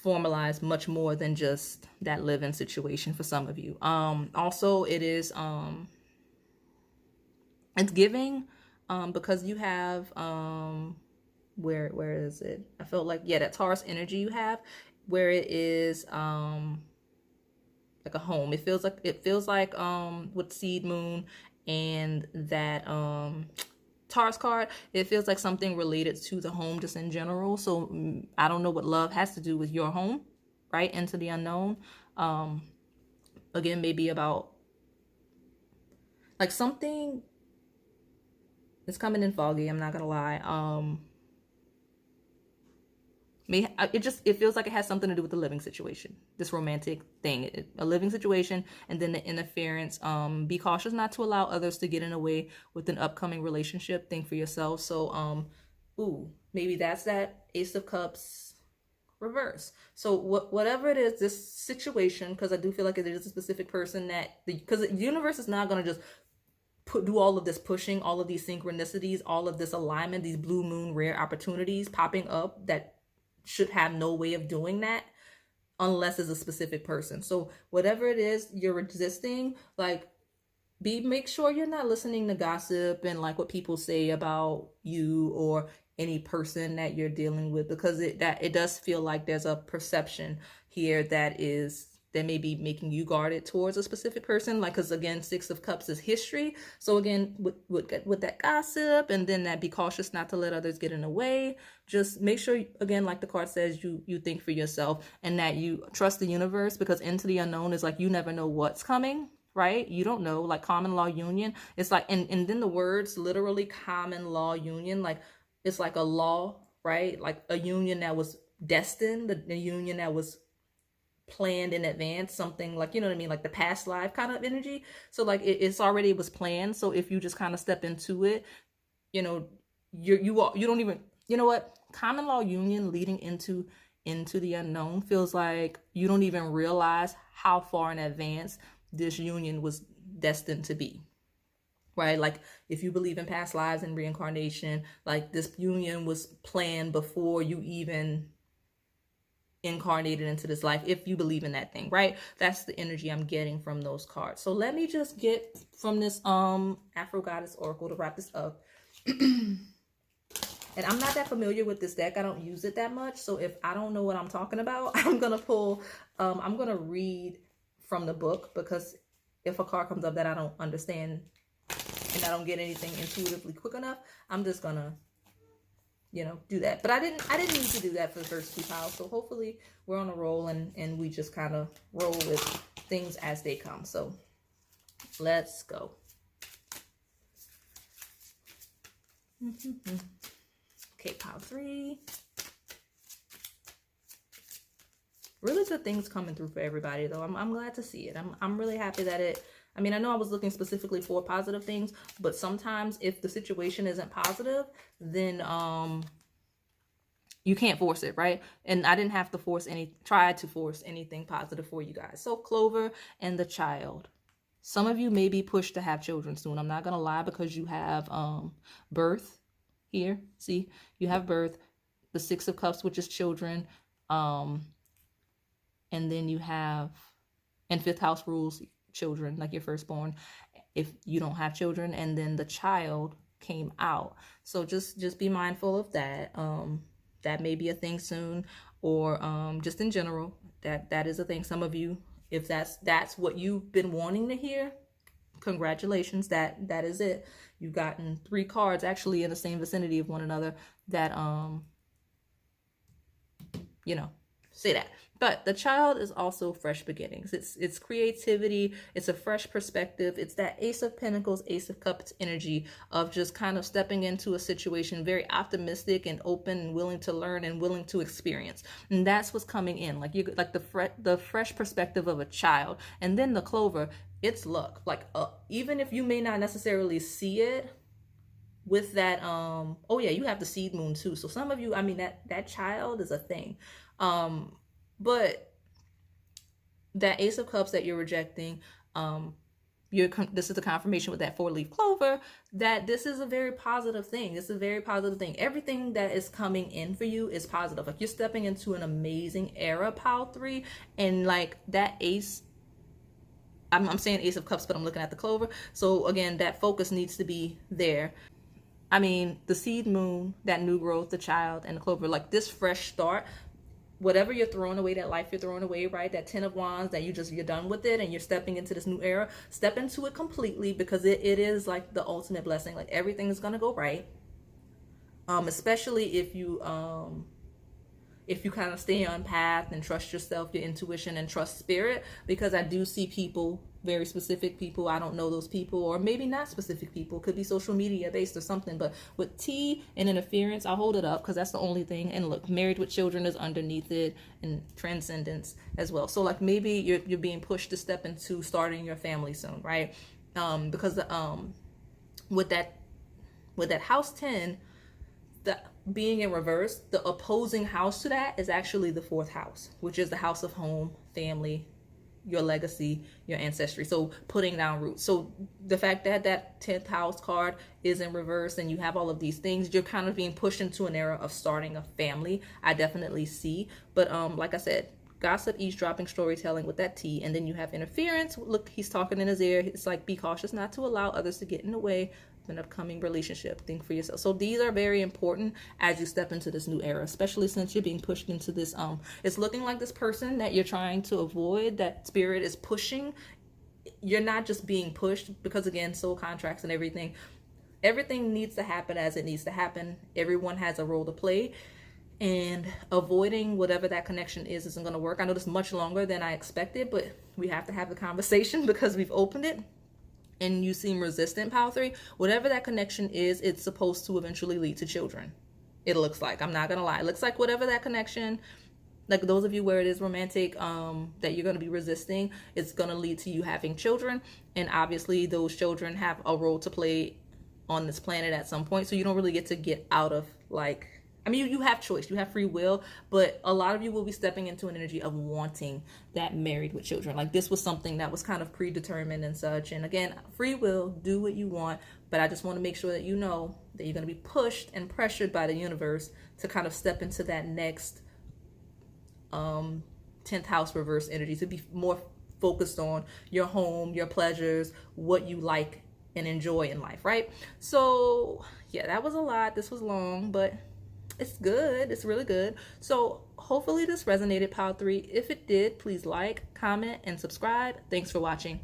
formalize much more than just that live-in situation for some of you. Also it is it's giving because you have where is it? I felt like, yeah, that Taurus energy you have, where it is like a home. It feels like with seed moon and that Taurus card, it feels like something related to the home just in general. So I don't know what love has to do with your home, right? Into the unknown. Again, maybe about like something. It's coming in foggy, I'm not gonna lie. It feels like it has something to do with the living situation, this romantic thing, a living situation, and then the interference. Be cautious not to allow others to get in the way with an upcoming relationship. Think for yourself. So maybe that's that Ace of Cups reverse. So whatever it is, this situation, because I do feel like it is a specific person because the universe is not going to just do all of this pushing, all of these synchronicities, all of this alignment, these blue moon rare opportunities popping up that should have no way of doing that unless it's a specific person. So whatever it is you're resisting, like, make sure you're not listening to gossip and like what people say about you or any person that you're dealing with, because it does feel like there's a perception here that may be making you guarded towards a specific person. Like, because again, Six of Cups is history. So again, with that gossip, and then that be cautious not to let others get in the way. Just make sure, again, like the card says, you think for yourself and that you trust the universe, because into the unknown is like, you never know what's coming, right? You don't know. Like common law union, it's like, and then the words literally common law union, like it's like a law, right? Like a union that was destined, the union that was planned in advance, something like, you know what I mean, like the past life kind of energy. So like it was planned. So if you just kind of step into it, you know, you don't even, you know what, common law union leading into the unknown feels like you don't even realize how far in advance this union was destined to be, right? Like if you believe in past lives and reincarnation, like this union was planned before you even incarnated into this life, if you believe in that thing, right? That's the energy I'm getting from those cards. So let me just get from this Afro Goddess Oracle to wrap this up. And I'm not that familiar with this deck. I don't use it that much. So if I don't know what I'm talking about, I'm going to read from the book, because if a card comes up that I don't understand and I don't get anything intuitively quick enough, I'm just going to, you know, do that. But I didn't need to do that for the first two piles. So hopefully we're on a roll and we just kind of roll with things as they come. So let's go. Okay, pile 3. Really good things coming through for everybody, though. I'm glad to see it. I'm really happy that I mean, I know I was looking specifically for positive things, but sometimes if the situation isn't positive, then you can't force it, right? And I didn't have to try to force anything positive for you guys. So Clover and the Child. Some of you may be pushed to have children soon. I'm not going to lie, because you have birth here. See, you have birth, the Six of Cups, which is children. And then you have, and fifth house rules children, like your firstborn, if you don't have children. And then the Child came out. So just be mindful of that. That may be a thing soon, or just in general, that is a thing. Some of you, if that's what you've been wanting to hear, congratulations, that is it. You've gotten 3 cards actually in the same vicinity of one another that you know, say that. But the Child is also fresh beginnings. It's creativity. It's a fresh perspective. It's that Ace of Pentacles, Ace of Cups energy of just kind of stepping into a situation very optimistic and open and willing to learn and willing to experience. And that's what's coming in. Like the fresh perspective of a child. And then the Clover, it's luck. Like even if you may not necessarily see it with that, oh yeah, you have the seed moon too. So some of you, I mean, that child is a thing. But that Ace of Cups that you're rejecting, this is the confirmation with that 4-leaf clover that this is a very positive thing. This is a very positive thing. Everything that is coming in for you is positive. Like you're stepping into an amazing era, pile 3, and like that ace, I'm saying Ace of Cups, but I'm looking at the clover. So again, that focus needs to be there. I mean, the seed moon, that new growth, the Child, and the clover, like this fresh start. Whatever you're throwing away, that life you're throwing away, right? That 10 of Wands, that you're done with it and you're stepping into this new era. Step into it completely, because it is like the ultimate blessing. Like everything is going to go right. Especially if you kind of stay on path and trust yourself, your intuition, and trust spirit, because I do see people very specific people. I don't know those people, or maybe not specific people. Could be social media based or something. But with T and interference, I'll hold it up because that's the only thing. And look, married with children is underneath it, and transcendence as well. So like maybe you're being pushed to step into starting your family soon, right? Because with that house 10, the being in reverse, the opposing house to that is actually the 4th house, which is the house of home, family, your legacy, your ancestry. So putting down roots. So the fact that that 10th house card is in reverse and you have all of these things, you're kind of being pushed into an era of starting a family. I definitely see. But like I said, gossip, eavesdropping, storytelling with that T. And then you have interference. Look, he's talking in his ear. It's like, be cautious not to allow others to get in the way of an upcoming relationship. Think for yourself. So these are very important as you step into this new era, especially since you're being pushed into this. It's looking like this person that you're trying to avoid, that spirit is pushing. You're not just being pushed, because again, soul contracts and everything needs to happen as it needs to happen. Everyone has a role to play. And avoiding whatever that connection is isn't going to work. I know this is much longer than I expected, but we have to have the conversation because we've opened it. And you seem resistant, Pile 3. Whatever that connection is, it's supposed to eventually lead to children. It looks like. I'm not going to lie. It looks like whatever that connection, like those of you where it is romantic, that you're going to be resisting, it's going to lead to you having children. And obviously those children have a role to play on this planet at some point. So you don't really get to get out of like, I mean, you have choice, you have free will, but a lot of you will be stepping into an energy of wanting that married with children. Like this was something that was kind of predetermined and such. And again, free will, do what you want. But I just want to make sure that you know that you're going to be pushed and pressured by the universe to kind of step into that next 10th house reverse energy, to be more focused on your home, your pleasures, what you like and enjoy in life, right? So yeah, that was a lot. This was long, but it's good. It's really good. So hopefully this resonated, Pile 3. If it did, please like, comment, and subscribe. Thanks for watching.